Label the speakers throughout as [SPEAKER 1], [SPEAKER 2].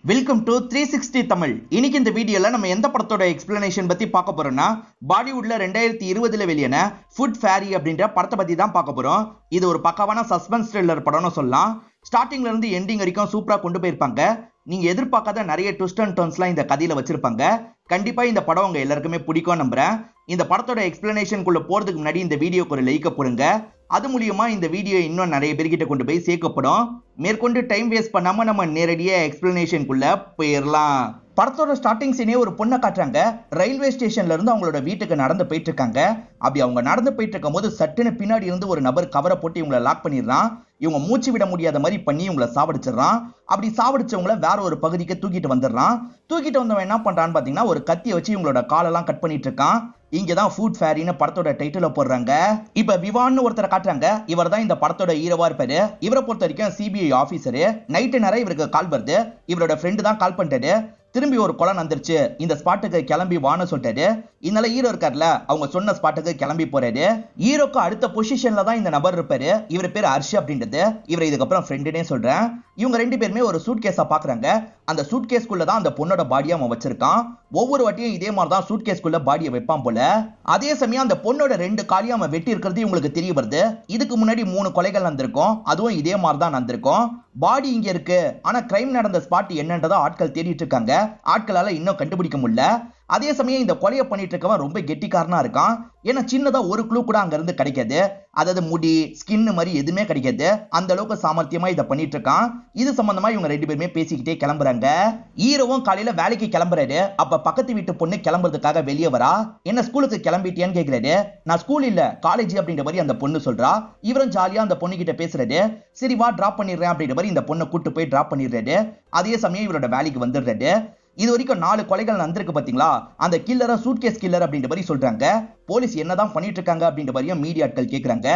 [SPEAKER 1] Welcome to 360 Tamil. இன்னைக்கு இந்த வீடியோல நம்ம எந்த படத்தோட எக்ஸ்பிளனேஷன் பத்தி பார்க்க போறோம்னா, பாலிவுட்ல 2020ல வெளியான ஃபுட் ஃபேரி அப்படின்ற படத்தை பத்தி தான் பார்க்க போறோம். இது ஒரு பக்காவான சஸ்பென்ஸ் த்ரில்லர் படம்னு சொல்லலாம். ஸ்டார்டிங்ல இருந்து எண்டிங் வரைக்கும் சூப்பரா கொண்டு போயிருப்பாங்க. நீங்க எதிர்பார்க்காத நிறைய ட்விஸ்ட் அண்ட் டர்ன்ஸ்லாம் இந்த கதையில வச்சிருப்பாங்க. கண்டிப்பா இந்த படம் உங்க எல்லாருக்குமே பிடிக்கும் நம்புறேன். இந்த படத்தோட எக்ஸ்பிளனேஷனுக்குள்ள போறதுக்கு முன்னாடி இந்த வீடியோக்கு ஒரு லைக் போடுங்க. அது மூலியமா இந்த வீடியோ இன்னும் நிறைய பேர்கிட்ட கொண்டு போய் சேர்க்கப்படும். மேற்கொண்டு டைம் வேஸ்ட் பண்ணாம நம்ம நேரடியா எக்ஸ்பிளனேஷனுக்குள்ள போயிடலாம். படத்தோட ஸ்டார்டிங் சீனே ஒரு பொண்ணை காட்டுறாங்க. ரயில்வே ஸ்டேஷன்ல இருந்து அவங்களோட வீட்டுக்கு நடந்து போயிட்டு இருக்காங்க. அப்படி அவங்க நடந்து போயிட்டு இருக்கும் போது சட்டுன்னு பின்னாடி இருந்து ஒரு நபர் கவரை போட்டு இவங்களை லாக் பண்ணிடுறான். இவங்க மூச்சு விட முடியாத மாதிரி பண்ணி இவங்களை சாவடிச்சிடறான். அப்படி சாவடிச்சவங்களை வேற ஒரு பகுதிக்கு தூக்கிட்டு வந்துடுறான். தூக்கிட்டு வந்தவன் என்ன பண்றான்னு பாத்தீங்கன்னா, ஒரு கத்தியை வச்சு இவங்களோட காலெல்லாம் கட் பண்ணிட்டு இருக்கான். இங்கதான் ஃபுட் ஃபேரின்னு படத்தோட டைட்டில போடுறாங்க. இப்ப விவான்னு ஒருத்தரை காட்டுறாங்க. இவர் தான் இந்த படத்தோட ஹீரோவா இருப்பாரு. இவரை பொறுத்த வரைக்கும் சிபிஐ ஆபீசரு. நைட்டு நேரம் இவருக்கு கால் வருது. இவரோட ஃப்ரெண்டு தான் கால் பண்ணிட்டாரு. திரும்பி ஒரு கொலை வந்துருச்சு, இந்த ஸ்பாட்டுக்கு கிளம்பி வான்னு சொல்லிட்டாரு. இதனால ஹீரோ இருக்கார்ல, அவங்க சொன்ன ஸ்பாட்டுக்கு கிளம்பி போறாரு. ஹீரோக்கு அடுத்த பொசிஷன்ல தான் இந்த நபர் இருப்பாரு. இவர் பேர் ஹர்ஷ் அப்படின்றது. இவர் இதுக்கப்புறம் ஃப்ரெண்டுனே சொல்றேன். இவங்க ரெண்டு பேருமே ஒரு சூட் கேஸா பாக்குறாங்க. அந்த சூட் கேஸ்குள்ள தான் அந்த பொண்ணோட பாடியை அவன் வச்சிருக்கான். ஒவ்வொரு வாட்டியும் இதே மாதிரி தான் சூட் கேஸ்குள்ள பாடியை வைப்பான் போல. அதே சமயம் அந்த பொண்ணோட 2 காலையும் அவன் வெட்டி இருக்கிறது இவங்களுக்கு தெரிய வருது. இதுக்கு முன்னாடி 3 கொலைகள் நடந்திருக்கும். அதுவும் இதே மாதிரி தான் நடந்திருக்கும். பாடி இங்க இருக்கு, ஆனா கிரைம் நடந்த ஸ்பாட் என்னன்றதை ஆட்கள் தேடிட்டு இருக்காங்க. ஆட்களால இன்னும் கண்டுபிடிக்க முடியல. அதே சமயம் இந்த கொலையை பண்ணிட்டு இருக்கவன் ரொம்ப கெட்டிக்காரனா இருக்கான். ஏன்னா சின்னதா ஒரு க்ளூ கூட அங்க இருந்து கிடைக்காது. அதாவது முடி, ஸ்கின் மாதிரி எதுவுமே கிடைக்காது. அந்த அளவுக்கு சாமர்த்தியமா இதை பண்ணிட்டு இருக்கான். இது சம்பந்தமா இவங்க 2 பேருமே பேசிக்கிட்டே கிளம்புறாங்க. ஹீரோவும் காலையில வேலைக்கு கிளம்புறாரு. அப்ப பக்கத்து வீட்டு பொண்ணு கிளம்புறதுக்காக வெளியே வரா. என்ன ஸ்கூலுக்கு கிளம்பிட்டியான்னு கேக்குறாரு. நான் ஸ்கூல் இல்ல, காலேஜ் அப்படின்ற மாதிரி அந்த பொண்ணு சொல்றா. இவரும் ஜாலியா அந்த பொண்ணு கிட்ட பேசுறாரு. சரி வா டிராப் பண்ணிடுறேன் அப்படின்ற மாதிரி இந்த பொண்ணை கூட்டு போய் டிராப் பண்ணிடுறாரு. அதே சமயம் இவரோட வேலைக்கு வந்துடுறாரு. இது வரைக்கும் 4 கொலைகள் நடந்திருக்கு பாத்தீங்களா. அந்த கில்லரை சூட்கேஸ் கில்லர் அப்படின்ற மாதிரி சொல்றாங்க. போலீஸ் என்னதான் பண்ணிட்டு இருக்காங்க அப்படின்ற மாதிரியும் மீடியாட்கள் கேக்குறாங்க.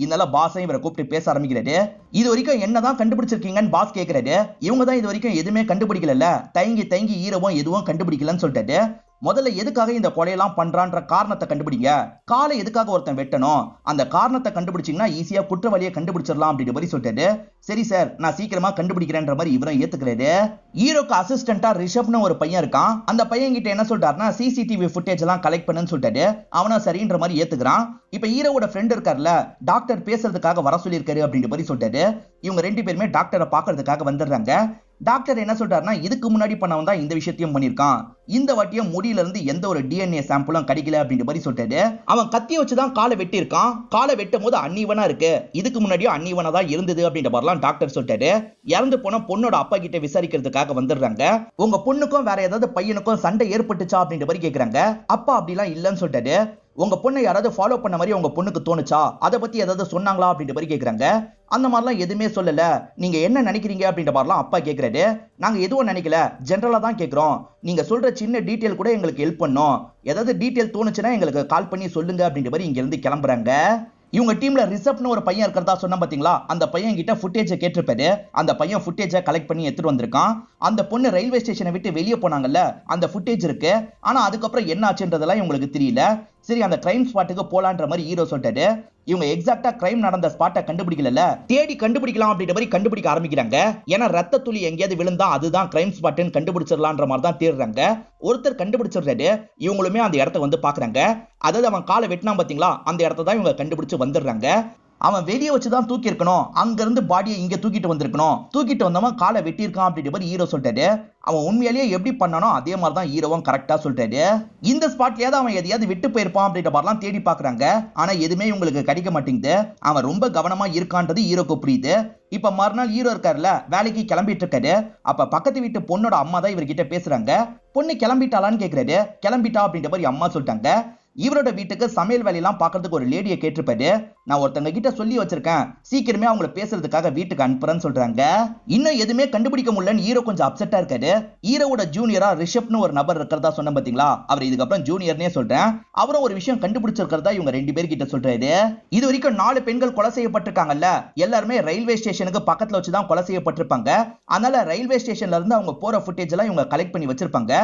[SPEAKER 1] இதனால பாஸையும் இவரை கூப்பிட்டு பேச ஆரம்பிக்கிறாரு. இது வரைக்கும் என்னதான் கண்டுபிடிச்சிருக்கீங்கன்னு பாஸ் கேக்குறாரு. இவங்க தான் இது வரைக்கும் எதுவுமே கண்டுபிடிக்கல. தயங்கி ஹீரோவும் எதுவும் கண்டுபிடிக்கலன்னு சொல்லிட்டாரு. முதல்ல எதுக்காக இந்த கொலையெல்லாம் பண்றான்ற காரணத்தை கண்டுபிடிங்க. காலை எதுக்காக ஒருத்தன் வெட்டணும், அந்த காரணத்தை கண்டுபிடிச்சீங்கன்னா ஈஸியா குற்றவாளியை கண்டுபிடிச்சிடலாம் அப்படின்ற மாதிரி சொல்லிட்டாரு. சரி சார், நான் சீக்கிரமா கண்டுபிடிக்கிறேன்ற மாதிரி இவரும் ஏத்துக்கிறாரு. ஹீரோக்கு அசிஸ்டண்டா ரிஷப்னு ஒரு பையன் இருக்கான். அந்த பையன் கிட்ட என்ன சொல்றாருன்னா, சிசிடிவி ஃபுட்டேஜ் எல்லாம் கலெக்ட் பண்ணுன்னு சொல்லிட்டாரு. அவனா சரின்ற மாதிரி ஏத்துக்கிறான். இப்ப ஹீரோவோட ஃப்ரெண்ட் இருக்கார்ல, டாக்டர் பேசுறதுக்காக வர சொல்லியிருக்காரு அப்படின்ற மாதிரி சொல்லிட்டாரு. இவங்க 2 பேருமே டாக்டரை பாக்குறதுக்காக வந்துடுறாங்க. டாக்டர் என்ன சொல்றாருன்னா, இதுக்கு முன்னாடி பண்ணவன் தான் இந்த விஷயத்தையும் பண்ணிருக்கான். இந்த வாட்டியும் முடியில இருந்து எந்த ஒரு டிஎன்ஏ சாம்பிளும் கிடைக்கல அப்படின்ற மாதிரி சொல்லிட்டாரு. அவன் கத்தியை வச்சுதான் காலை வெட்டி இருக்கான். காலை வெட்டும் போது அன்னிவனா இருக்கு, இதுக்கு முன்னாடியும் அன்னிவனா தான் இருந்தது அப்படின்ற மாதிரிலாம் டாக்டர் சொல்லிட்டாரு. இறந்து போன பொண்ணோட அப்பா கிட்ட விசாரிக்கிறதுக்காக வந்துடுறாங்க. உங்க பொண்ணுக்கும் வேற ஏதாவது பையனுக்கும் சண்டை ஏற்பட்டுச்சா அப்படின்ற மாதிரி கேக்குறாங்க. அப்பா அப்படிலாம் இல்லைன்னு சொல்லிட்டாரு. உங்க பொண்ணை யாராவது ஃபாலோ பண்ண மாதிரி உங்க பொண்ணுக்கு தோணுச்சா, அதை பத்தி ஏதாவது சொன்னாங்களா அப்படின்ற மாதிரி கேக்குறாங்க. அந்த மாதிரிலாம் எதுவுமே சொல்லல. நீங்க என்ன நினைக்கிறீங்க அப்படின்ற மாதிரிலாம் அப்பா கேக்குறாரு. நாங்க எதுவும் நினைக்கல, ஜெனரலா தான் கேக்குறோம். நீங்க சொல்ற சின்ன டீடைல் கூட எங்களுக்கு ஹெல்ப் பண்ணும். ஏதாவது டீடைல் தோணுச்சுன்னா எங்களுக்கு கால் பண்ணி சொல்லுங்க அப்படின்ற மாதிரி இங்க இருந்து கிளம்புறாங்க. இவங்க டீம்ல ரிசப்ட்னு ஒரு பையன் இருக்கிறதா சொன்னா பாத்தீங்களா, அந்த பையன் கிட்ட ஃபுட்டேஜை கேட்டிருப்பாரு. அந்த பையன் ஃபுட்டேஜை கலெக்ட் பண்ணி எடுத்துட்டு வந்திருக்கான். அந்த பொண்ணு ரயில்வே ஸ்டேஷனை விட்டு வெளியே போனாங்கல்ல, அந்த ஃபுட்டேஜ் இருக்கு. ஆனா அதுக்கப்புறம் என்ன ஆச்சுன்றதெல்லாம் இவங்களுக்கு தெரியல. சரி, அந்த கிரைம் ஸ்பாட்டுக்கு போலான்ற மாதிரி ஹீரோ சொல்லிட்டாரு. இவங்க எக்ஸாக்டா கிரைம் நடந்த ஸ்பாட்டை கண்டுபிடிக்கல, தேடி கண்டுபிடிக்கலாம் அப்படின்ற மாதிரி கண்டுபிடிக்க ஆரம்பிக்கிறாங்க. ஏன்னா ரத்த துளி எங்கேயாவது விழுந்தா அதுதான் கிரைம் ஸ்பாட்னு கண்டுபிடிச்சிடலான்ற மாதிரி தான் தேடுறாங்க. ஒருத்தர் கண்டுபிடிச்சிடுறாரு. இவங்களுமே அந்த இடத்த வந்து பாக்குறாங்க. அதாவது அவன் காலை வெட்டினா பாத்தீங்களா, அந்த இடத்த தான் இவங்க கண்டுபிடிச்சு வந்துடுறாங்க. அவன் வெளியே வச்சுதான் தூக்கி இருக்கணும், அங்க இருந்து பாடியை இங்க தூக்கிட்டு வந்திருக்கணும். தூக்கிட்டு வந்தவன் காலை வெட்டி இருக்கான் அப்படின்ற மாதிரி ஹீரோ சொல்லிட்டாரு. அவன் உண்மையிலேயே எப்படி பண்ணானோ அதே மாதிரி தான் ஹீரோவும் கரெக்டா சொல்லிட்டாரு. இந்த ஸ்பாட்லயாவது அவன் எதையாவது விட்டு போயிருப்பான் அப்படின்ற மாதிரிலாம் தேடி பாக்குறாங்க. ஆனா எதுவுமே இவங்களுக்கு கிடைக்க மாட்டேங்குது. அவன் ரொம்ப கவனமா இருக்கான்றது ஹீரோக்கு புரியுது. இப்ப மறுநாள் ஹீரோ இருக்காருல, வேலைக்கு கிளம்பிட்டு இருக்காரு. அப்ப பக்கத்து வீட்டு பொண்ணோட அம்மா தான் இவர்கிட்ட பேசுறாங்க. பொண்ணு கிளம்பிட்டாளான்னு கேக்குறாரு. கிளம்பிட்டா அப்படின்ற மாதிரி அம்மா சொல்லிட்டாங்க. இவரோட வீட்டுக்கு சமையல் வேலையெல்லாம் பாக்குறதுக்கு ஒரு லேடியை கேட்டிருப்பாரு. நான் ஒருத்தங்க கிட்ட சொல்லி வச்சிருக்கேன், சீக்கிரமே அவங்களை பேசுறதுக்காக வீட்டுக்கு அனுப்புறேன்னு சொல்றாங்க. இன்னும் எதுவுமே கண்டுபிடிக்க முடியலன்னு ஹீரோ கொஞ்சம் அப்செட்டா இருக்காரு. ஹீரோவோட ஜூனியரா ரிஷப்னு ஒரு நபர் இருக்கிறதா சொன்ன பாத்தீங்களா, அவர் இதுக்கப்புறம் ஜூனியர்னே சொல்றேன். அவரும் ஒரு விஷயம் கண்டுபிடிச்சிருக்கிறதா இவங்க 2 பேர்கிட்ட சொல்றாரு. இது வரைக்கும் 4 பெண்கள் கொலை செய்யப்பட்டிருக்காங்கல்ல, எல்லாருமே ரயில்வே ஸ்டேஷனுக்கு பக்கத்துல வச்சுதான் கொலை செய்யப்பட்டிருப்பாங்க. அதனால ரயில்வே ஸ்டேஷன்ல இருந்து அவங்க போற ஃபுட்டேஜ் எல்லாம் இவங்க கலெக்ட் பண்ணி வச்சிருப்பாங்க.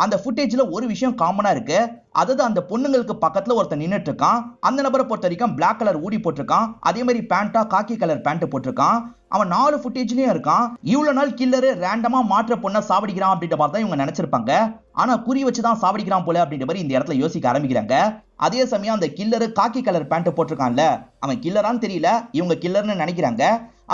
[SPEAKER 1] அந்த ஃபுட்டேஜ்ல ஒரு விஷயம் காமனா இருக்கு. அதாவது அந்த பொண்ணுங்களுக்கு பக்கத்துல ஒருத்தன் நின்னுட்டு இருக்கான். அந்த நபரை பொறுத்த வரைக்கும் பிளாக் கலர் ஊடி போட்டிருக்கான். அதே மாதிரி பேண்டா காக்கி கலர் பேண்ட் போட்டிருக்கான். அவன் 4 ஃபுட்டேஜ்லயும் இருக்கான். இவ்வளவு நாள் கில்லரு ரேண்டமா மாற்ற பொண்ணை சாவடிக்கிறான் அப்படின்ற மாதிரி தான் இவங்க நினைச்சிருப்பாங்க. ஆனா குறி வச்சுதான் சாவடிக்கிறான் போல அப்படின்ற மாதிரி இந்த இடத்துல யோசிக்க ஆரம்பிக்கிறாங்க. அதே சமயம் அந்த கில்லரு காக்கி கலர் பேண்ட் போட்டிருக்கான்ல, அவன் கில்லரான்னு தெரியல, இவங்க கில்லர்னு நினைக்கிறாங்க.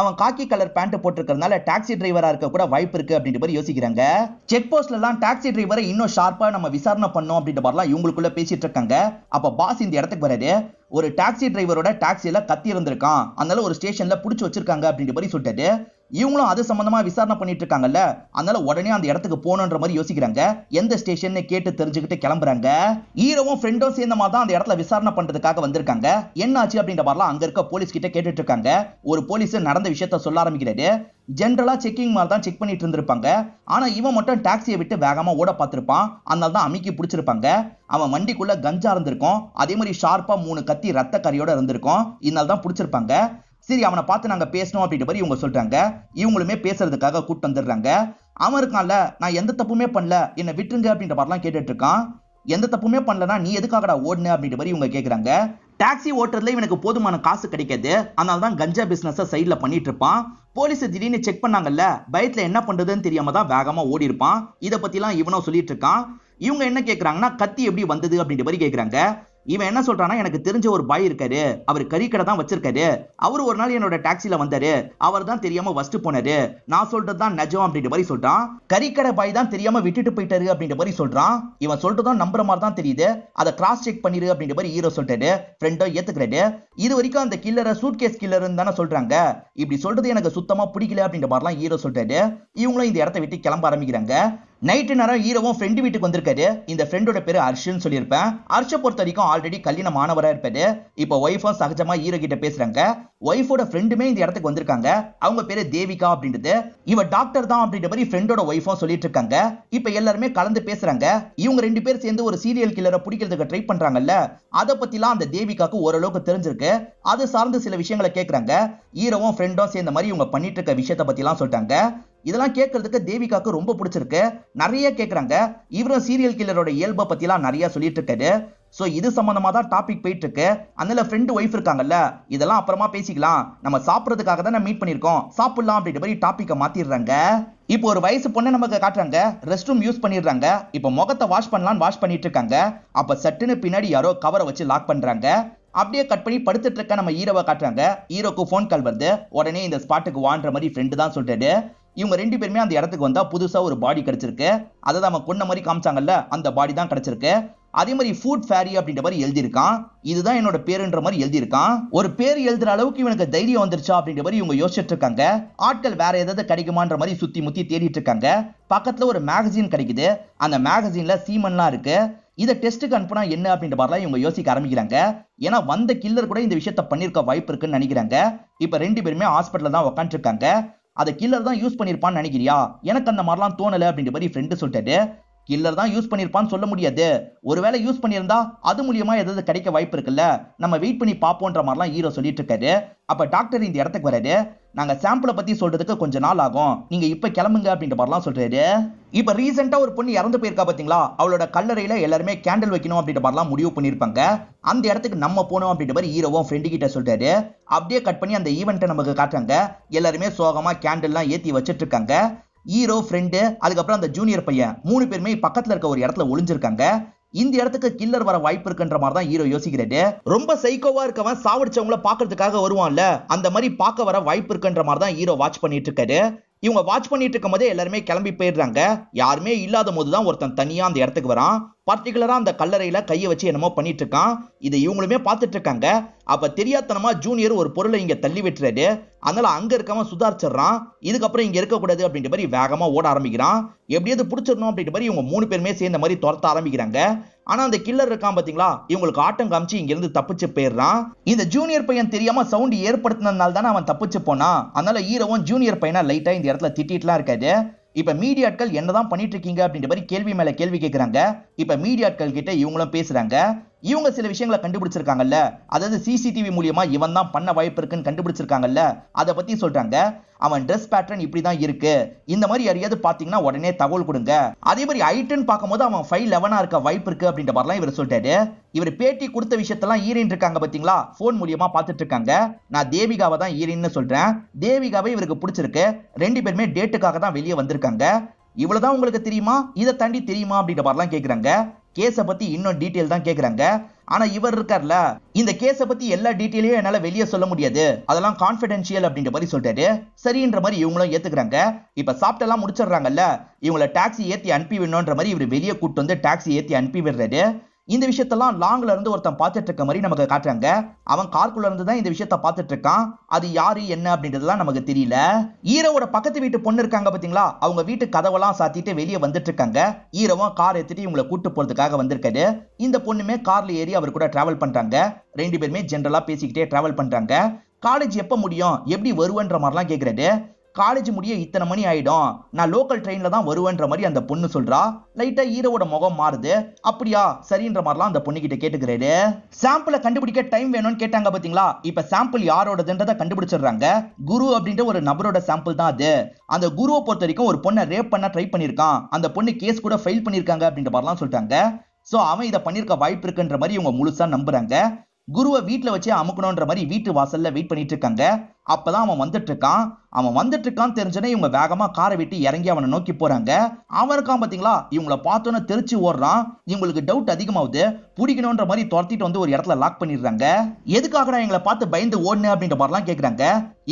[SPEAKER 1] அவன் காக்கி கலர் பேண்ட் போட்டிருக்கிறதுனால டாக்ஸி டிரைவரா இருக்க கூட வாய்ப்பு இருக்கு அப்படின்ற மாதிரி யோசிக்கிறாங்க. செக் போஸ்ட்ல எல்லாம் டாக்ஸி டிரைவரை இன்னும் ஷார்ப்பா நம்ம விசாரணை பண்ணோம் அப்படின்ற மாதிரிலாம் இவங்களுக்குள்ள பேசிட்டு இருக்காங்க. அப்ப பாஸ் இந்த இடத்துக்கு வராரு. ஒரு டாக்ஸி டிரைவரோட டாக்ஸில கத்தி இருந்திருக்கான், அதனால ஒரு ஸ்டேஷன்ல புடிச்சு வச்சிருக்காங்க அப்படின்ற மாதிரி சொல்லிட்டு இவங்களும் அது சம்பந்தமா விசாரணை பண்ணிட்டு இருக்காங்கல்ல, அதனால உடனே அந்த இடத்துக்கு போகணுன்ற மாதிரி யோசிக்கிறாங்க. எந்த ஸ்டேஷன் கேட்டு தெரிஞ்சுக்கிட்டு கிளம்புறாங்க. ஹீரோவும் ஃப்ரெண்டும் சேர்ந்த மாதிரி தான் அந்த இடத்துல விசாரணை பண்றதுக்காக வந்திருக்காங்க. என்ன ஆச்சு அப்படின்ற மாதிரிலாம் அங்க இருக்க போலீஸ் கிட்ட கேட்டுட்டு இருக்காங்க. ஒரு போலீஸ் நடந்த விஷயத்த சொல்ல ஆரம்பிக்கிறாரு. ஜென்ரலா செக்கிங் மாதிரி தான் செக் பண்ணிட்டு இருந்திருப்பாங்க. ஆனா இவன் மட்டும் டாக்ஸியை விட்டு வேகமா ஓட பார்த்திருப்பான், அதனால தான் அமுக்கி பிடிச்சிருப்பாங்க. அவன் வண்டிக்குள்ள கஞ்சா இருந்திருக்கும், அதே மாதிரி ஷார்ப்பா 3 கத்தி ரத்த கரியோட இருந்திருக்கும், இதனால தான் பிடிச்சிருப்பாங்க. சரி அவனை பார்த்து நாங்க பேசணும் அப்படின்ற மாதிரி இவங்க சொல்றாங்க. இவங்களுமே பேசுறதுக்காக கூட்டு வந்துடுறாங்க. அவன் இருக்கான்ல, நான் எந்த தப்புமே பண்ணல, என்ன விட்டுருங்க அப்படின்ற மாதிரிலாம் கேட்டுட்டு இருக்கான். எந்த தப்புமே பண்ணலனா நீ எதுக்காகடா ஓடுன அப்படின்ற மாதிரி இவங்க கேக்குறாங்க. டாக்ஸி ஓட்டுறதுல இவனுக்கு போதுமான காசு கிடைக்காது, அதனால தான் கஞ்சா பிசினஸ் சைட்ல பண்ணிட்டு இருப்பான். போலீஸ் திடீர்னு செக் பண்ணாங்கல்ல, பயத்துல என்ன பண்றதுன்னு தெரியாம தான் வேகமா ஓடி இருப்பான். இத பத்திலாம் இவனும் சொல்லிட்டு இருக்கான். இவங்க என்ன கேக்குறாங்கன்னா கத்தி எப்படி வந்தது அப்படின்ற மாதிரி கேக்குறாங்க. இவன் என்ன சொல்றானா, எனக்கு தெரிஞ்ச ஒரு பாய் இருக்காரு, அவர் கறிக்கடை தான் வச்சிருக்காரு, அவர் ஒரு நாள் என்னோட டாக்ஸில வந்தாரு, அவர் தான் தெரியாம வஸ்ட் போனாரு, நான் சொல்றதுதான் நிஜம் அப்படின்ற மாதிரி சொல்றான். கறிக்கடை பாய் தான் தெரியாம விட்டுட்டு போயிட்டாரு அப்படின்ற மாதிரி சொல்றான். இவன் சொல்றதுதான் நம்புற மாதிரி தான் தெரியுது, அதை கிராஸ் செக் பண்ணிரு அப்படின்ற மாதிரி ஹீரோ சொல்லிட்டாரு. ஃப்ரெண்டோ ஏத்துக்கிறாரு. இது வரைக்கும் அந்த கில்லரை சூட்கேஸ் கில்லர்னு தானே சொல்றாங்க, இப்படி சொல்றது எனக்கு சுத்தமா பிடிக்கல அப்படின்ற மாதிரிலாம் ஹீரோ சொல்லிட்டாரு. இவங்களும் இந்த இடத்தை விட்டு கிளம்ப ஆரம்பிக்கிறாங்க. நைட்டு நேரம் ஹீரோவும் ஃப்ரெண்டு வீட்டுக்கு வந்திருக்காரு. இந்த ஃப்ரெண்டோட பேரு ஹர்ஷ்னு சொல்லியிருப்பேன். ஹர்ஷை பொறுத்த வரைக்கும் ஆல்ரெடி கல்யாணம் ஆனவரா இருப்பாரு. இப்போ ஒய்ஃபும் சகஜமா ஹீரோ கிட்ட பேசுறாங்க. ஒய்ஃபோட ஃப்ரெண்டுமே இந்த இடத்துக்கு வந்திருக்காங்க. அவங்க பேரு தேவிகா அப்படின்றது. இவ டாக்டர் தான் அப்படின்ற மாதிரி ஃப்ரெண்டோட ஒய்ஃபும் சொல்லிட்டு இருக்காங்க. இப்ப எல்லாருமே கலந்து பேசுறாங்க. இவங்க 2 பேர் சேர்ந்து ஒரு சீரியல் கில்லரை பிடிக்கிறதுக்கு ட்ரை பண்றாங்கல்ல, அதை பத்திலாம் அந்த தேவிகாக்கு ஓரளவுக்கு தெரிஞ்சிருக்கு. அது சார்ந்து சில விஷயங்களை கேட்கறாங்க. ஹீரோவும் ஃப்ரெண்டும் சேர்ந்த மாதிரி இவங்க பண்ணிட்டு இருக்க விஷயத்தை பத்திலாம் சொல்லிட்டாங்க. இதெல்லாம் கேட்கறதுக்கு தேவிகாக்கு ரொம்ப பிடிச்சிருக்கு. நிறைய கேட்கறாங்க. இவரும் சீரியல் கில்லரோட இயல்பை பத்திலாம் நிறைய சொல்லிட்டு இருக்காரு. சோ இது சம்பந்தமா தான் டாபிக் போயிட்டு இருக்கு. அதனால ஃப்ரெண்ட் ஒய்ஃப் இருக்காங்கல்ல, இதெல்லாம் அப்புறமா பேசிக்கலாம், நம்ம சாப்பிடுறதுக்காக தான் மீட் பண்ணிருக்கோம், சாப்பிடலாம் அப்படின்ற மாதிரி டாபிக்கை மாத்திடுறாங்க. இப்போ ஒரு வயசு பொண்ணை நமக்கு காட்டுறாங்க. ரெஸ்ட் ரூம் யூஸ் பண்ணிடுறாங்க. இப்போ முகத்தை வாஷ் பண்ணலாம்னு வாஷ் பண்ணிட்டு இருக்காங்க. அப்ப சட்டுன்னு பின்னாடி யாரோ கவரை வச்சு லாக் பண்றாங்க. அப்படியே கட் பண்ணி படுத்துட்டு இருக்க நம்ம ஹீரோவை காட்டுறாங்க. ஹீரோக்கு போன் கால் வருது. உடனே இந்த ஸ்பாட்டுக்கு வான்ற மாதிரி ஃப்ரெண்டு தான் சொல்லிட்டாரு. இவங்க 2 பேருமே அந்த இடத்துக்கு வந்தா புதுசா ஒரு பாடி கிடைச்சிருக்கு. அதை நம்ம கொன்ன மாதிரி காமிச்சாங்கல்ல, அந்த பாடி தான் கிடைச்சிருக்கு. அதே மாதிரி ஃபுட் ஃபேரி அப்படின்ற மாதிரி எழுதியிருக்கான். இதுதான் என்னோட பேருன்ற மாதிரி எழுதியிருக்கான். ஒரு பேர் எழுதுற அளவுக்கு இவனுக்கு தைரியம் வந்துருச்சா அப்படின்ற மாதிரி இவங்க யோசிச்சுட்டு இருக்காங்க. ஆட்கள் வேற ஏதாவது கிடைக்குமான்ற மாதிரி சுத்தி முத்தி தேடிட்டு இருக்காங்க. பக்கத்துல ஒரு மேகசின் கிடைக்குது. அந்த மேகசின்ல சீமன்லாம் இருக்கு. இதை டெஸ்ட்டுக்கு அனுப்புனா என்ன அப்படின்ற மாதிரிலாம் இவங்க யோசிக்க ஆரம்பிக்கிறாங்க. ஏன்னா வந்த கில்லர் கூட இந்த விஷயத்த பண்ணிருக்க வாய்ப்பு இருக்குன்னு நினைக்கிறாங்க. இப்ப 2 பேருமே ஹாஸ்பிட்டல்ல தான் உட்காந்துட்டு இருக்காங்க. அதை கில்லர் தான் யூஸ் பண்ணிருப்பான்னு நினைக்கிறியா? எனக்கு அந்த மாதிரிலாம் தோணல அப்படின்ற மாதிரி ஃப்ரெண்டு சொல்லிட்டாரு. கில்லர் தான் யூஸ் பண்ணிருப்பான்னு சொல்ல முடியாது, ஒருவேளை யூஸ் பண்ணியிருந்தா அது மூலியமா ஏதாவது கிடைக்க வாய்ப்பு இருக்குல்ல, நம்ம வெயிட் பண்ணி பாப்போன்ற மாதிரிலாம் ஹீரோ சொல்லிட்டு இருக்காரு. அப்ப டாக்டர் இந்த இடத்துக்கு வராரு. நாங்க சாம்பிளை பத்தி சொல்றதுக்கு கொஞ்ச நாள் ஆகும், நீங்க இப்ப கிளம்புங்க அப்படின்ற மாதிரிலாம் சொல்றாரு. இப்ப ரீசெண்டா ஒரு பொண்ணு இறந்து போயிருக்கா பாத்தீங்களா, அவளோட கல்லறையில எல்லாருமே கேண்டில் வைக்கணும் அப்படின்ற மாதிரிலாம் முடிவு பண்ணிருப்பாங்க. அந்த இடத்துக்கு நம்ம போனோம் அப்படின்ற மாதிரி ஹீரோவும் ஃப்ரெண்டு கிட்ட சொல்றாரு. அப்படியே கட் பண்ணி அந்த ஈவெண்ட்டை நமக்கு காட்டுறாங்க. எல்லாருமே சோகமா கேண்டில்லாம் ஏத்தி வச்சிட்டு இருக்காங்க. ஹீரோ, ஃப்ரெண்டு, அதுக்கப்புறம் அந்த ஜூனியர் பையன் 3 பேருமே பக்கத்துல இருக்க ஒரு இடத்துல ஒளிஞ்சிருக்காங்க. இந்த இடத்துக்கு கில்லர் வர வாய்ப்பு இருக்குன்ற மாதிரி தான் ஹீரோ யோசிக்கிறாரு. ரொம்ப சைக்கோவா இருக்கவன் சாவடிச்சவங்கள பாக்குறதுக்காக வருவான்ல, அந்த மாதிரி பார்க்க வர வாய்ப்பு இருக்குன்ற மாதிரி தான் ஹீரோ வாட்ச் பண்ணிட்டு இருக்காரு. இவங்க வாட்ச் பண்ணிட்டு இருக்கும் போதே எல்லாருமே கிளம்பி போயிடுறாங்க. யாருமே இல்லாத போதுதான் ஒருத்தன் தனியா அந்த இடத்துக்கு வரான். பர்டிகுலரா அந்த கல்லறையில கையை வச்சு என்னமோ பண்ணிட்டு இருக்கான். இதை இவங்களுமே பார்த்துட்டு இருக்காங்க. அப்ப தெரியாதனமா ஜூனியர் ஒரு பொருளை இங்க தள்ளி விட்டுறாரு. அதனால அங்க இருக்கவன் சுதாரிச்சிடறான். இதுக்கப்புறம் இங்க இருக்கக்கூடாது அப்படின்ற மாதிரி வேகமா ஓட ஆரம்பிக்கிறான். எப்படியாவது பிடிச்சிடணும் அப்படின்ற மாதிரி இவங்க 3 பேருமே சேர்ந்த மாதிரி துரத்த ஆரம்பிக்கிறாங்க. ஆனா அந்த கில்லர் இருக்கான் பாத்தீங்களா, இவங்களுக்கு ஆட்டம் காமிச்சு இங்க இருந்து தப்பிச்சு போயிடுறான். இந்த ஜூனியர் பையன் தெரியாம சவுண்ட் ஏற்படுத்தினதுனால தானே அவன் தப்பிச்சு போனான். அதனால ஹீரோவும் ஜூனியர் பையனை லைட்டா இந்த இடத்துல திட்டிட்டுலாம் இருக்காது. இப்ப மீடியாட்கள் என்னதான் பண்ணிட்டு இருக்கீங்க அப்படின்ற மாதிரி கேள்வி மேல கேள்வி கேட்கறாங்க. இப்ப மீடியாட்கள் கிட்ட இவங்களும் பேசுறாங்க. இவங்க சில விஷயங்களை கண்டுபிடிச்சிருக்காங்கல்ல, அதாவது சிசிடிவி மூலியமா இவன் தான் பண்ண வாய்ப்பு இருக்குன்னு கண்டுபிடிச்சிருக்காங்கல்ல, அதை பத்தி சொல்றாங்க. அவன் ட்ரெஸ் பேட்டர்ன் இப்படிதான் இருக்கு, இந்த மாதிரி யாரையாவது பாத்தீங்கன்னா உடனே தகவல் கொடுங்க. அதே மாதிரி ஹைட்னு பார்க்கும்போது அவன் 5'11" இருக்க வாய்ப்பு இருக்கு அப்படின்ற மாதிரிலாம் இவர் சொல்லிட்டாரு. இவர் பேட்டி கொடுத்த விஷயத்தெல்லாம் ஈரின் இருக்காங்க பாத்தீங்களா, போன் மூலியமா பாத்துட்டு இருக்காங்க. நான் தேவிகாவை தான் ஈரின்னு சொல்றேன். தேவிகாவை இவருக்கு பிடிச்சிருக்கு. 2 பேருமே டேட்டுக்காக தான் வெளியே வந்திருக்காங்க. இவ்வளவுதான் உங்களுக்கு தெரியுமா, இதை தாண்டி தெரியுமா அப்படின்ற மாதிரிலாம் கேக்குறாங்க. கேஸை பத்தி இன்னும் டீடைல் தான் கேக்குறாங்க. ஆனா இவர் இருக்கார்ல, இந்த கேஸை பத்தி எல்லா டீடைலையும் என்னால வெளியே சொல்ல முடியாது, அதெல்லாம் கான்பிடென்ஷியல் அப்படின்ற மாதிரி சொல்லிட்டாரு. சரின்ற மாதிரி இவங்களும் ஏத்துக்கிறாங்க. இப்ப சாப்பிட்டெல்லாம் முடிச்சிடுறாங்கல்ல, இவங்களை டாக்ஸி ஏத்தி அனுப்பி விடணும்ன்ற மாதிரி இவர் வெளியே கூட்டு வந்து டாக்ஸி ஏத்தி அனுப்பி விடுறாரு. இந்த விஷயத்தெல்லாம் லாங்ல இருந்து ஒருத்தன் பார்த்துட்டு இருக்க மாதிரி நமக்கு காட்டுறாங்க. அவன் கார்க்குள்ள இருந்து தான் இந்த விஷயத்த பார்த்துட்டு இருக்கான். அது யாரு என்ன அப்படின்றதுலாம் நமக்கு தெரியல. ஹீரோவோட பக்கத்து வீட்டு பொண்ணு இருக்காங்க பாத்தீங்களா, அவங்க வீட்டு கதவெல்லாம் சாத்திட்டு வெளியே வந்துட்டு இருக்காங்க. ஹீரோவும் கார் எடுத்துட்டு இவங்களை கூட்டு போறதுக்காக வந்திருக்காரு. இந்த பொண்ணுமே கார்ல ஏறி அவர் கூட டிராவல் பண்றாங்க. 2 பேருமே ஜெனரலா பேசிக்கிட்டே டிராவல் பண்றாங்க. காலேஜ் எப்ப முடியும், எப்படி வருவன்ற மாதிரிலாம் கேக்குறாரு. காலேஜ் முடிய இத்தனை மணி ஆயிடும், நான் லோக்கல் ட்ரெயின்ல தான் வருவேன்ற மாதிரி அந்த பொண்ணு சொல்றா. லைட்டா ஹீரோவோட முகம் மாறுது. அப்படியா சரின்ற மாதிரிலாம் அந்த பொண்ணு கிட்ட கேட்டுக்கிறாரு. சாம்பிளை கண்டுபிடிக்க டைம் வேணும்னு கேட்டாங்க பாத்தீங்களா, இப்ப சாம்பிள் யாரோடதுன்றதை கண்டுபிடிச்சிடுறாங்க. குரு அப்படின்ற ஒரு நபரோட சாம்பிள் தான் அது. அந்த குருவை பொறுத்த வரைக்கும் ஒரு பொண்ணை ரேப் பண்ண ட்ரை பண்ணிருக்கான். அந்த பொண்ணு கேஸ் கூட ஃபைல் பண்ணிருக்காங்க அப்படின்ற மாதிரிலாம் சொல்றாங்க. சோ அவன் இதை பண்ணிருக்க வாய்ப்பு இருக்குன்ற மாதிரி இவங்க முழுசா நம்புறாங்க. குருவை வீட்டுல வச்சு அமுக்கணும்ன்ற மாதிரி வீட்டு வாசல்ல வெயிட் பண்ணிட்டு இருக்காங்க. அப்பதான் அவன் வந்துட்டு இருக்கான் தெரிஞ்சனே இவங்க வேகமா காரை விட்டு இறங்கி அவனை நோக்கி போறாங்க. அவன் இருக்கான் பாத்தீங்களா, இவங்கள பார்த்தோன்னு தெரிச்சு ஓடுறான். இவங்களுக்கு டவுட் அதிகமாகுது. பிடிக்கணும்ன்ற மாதிரி துரத்திட்டு வந்து ஒரு இடத்துல லாக் பண்ணிடுறாங்க. எதுக்காக எங்களை பார்த்து பயந்து ஓடுனு அப்படின்ற மாதிரிலாம் கேக்குறாங்க.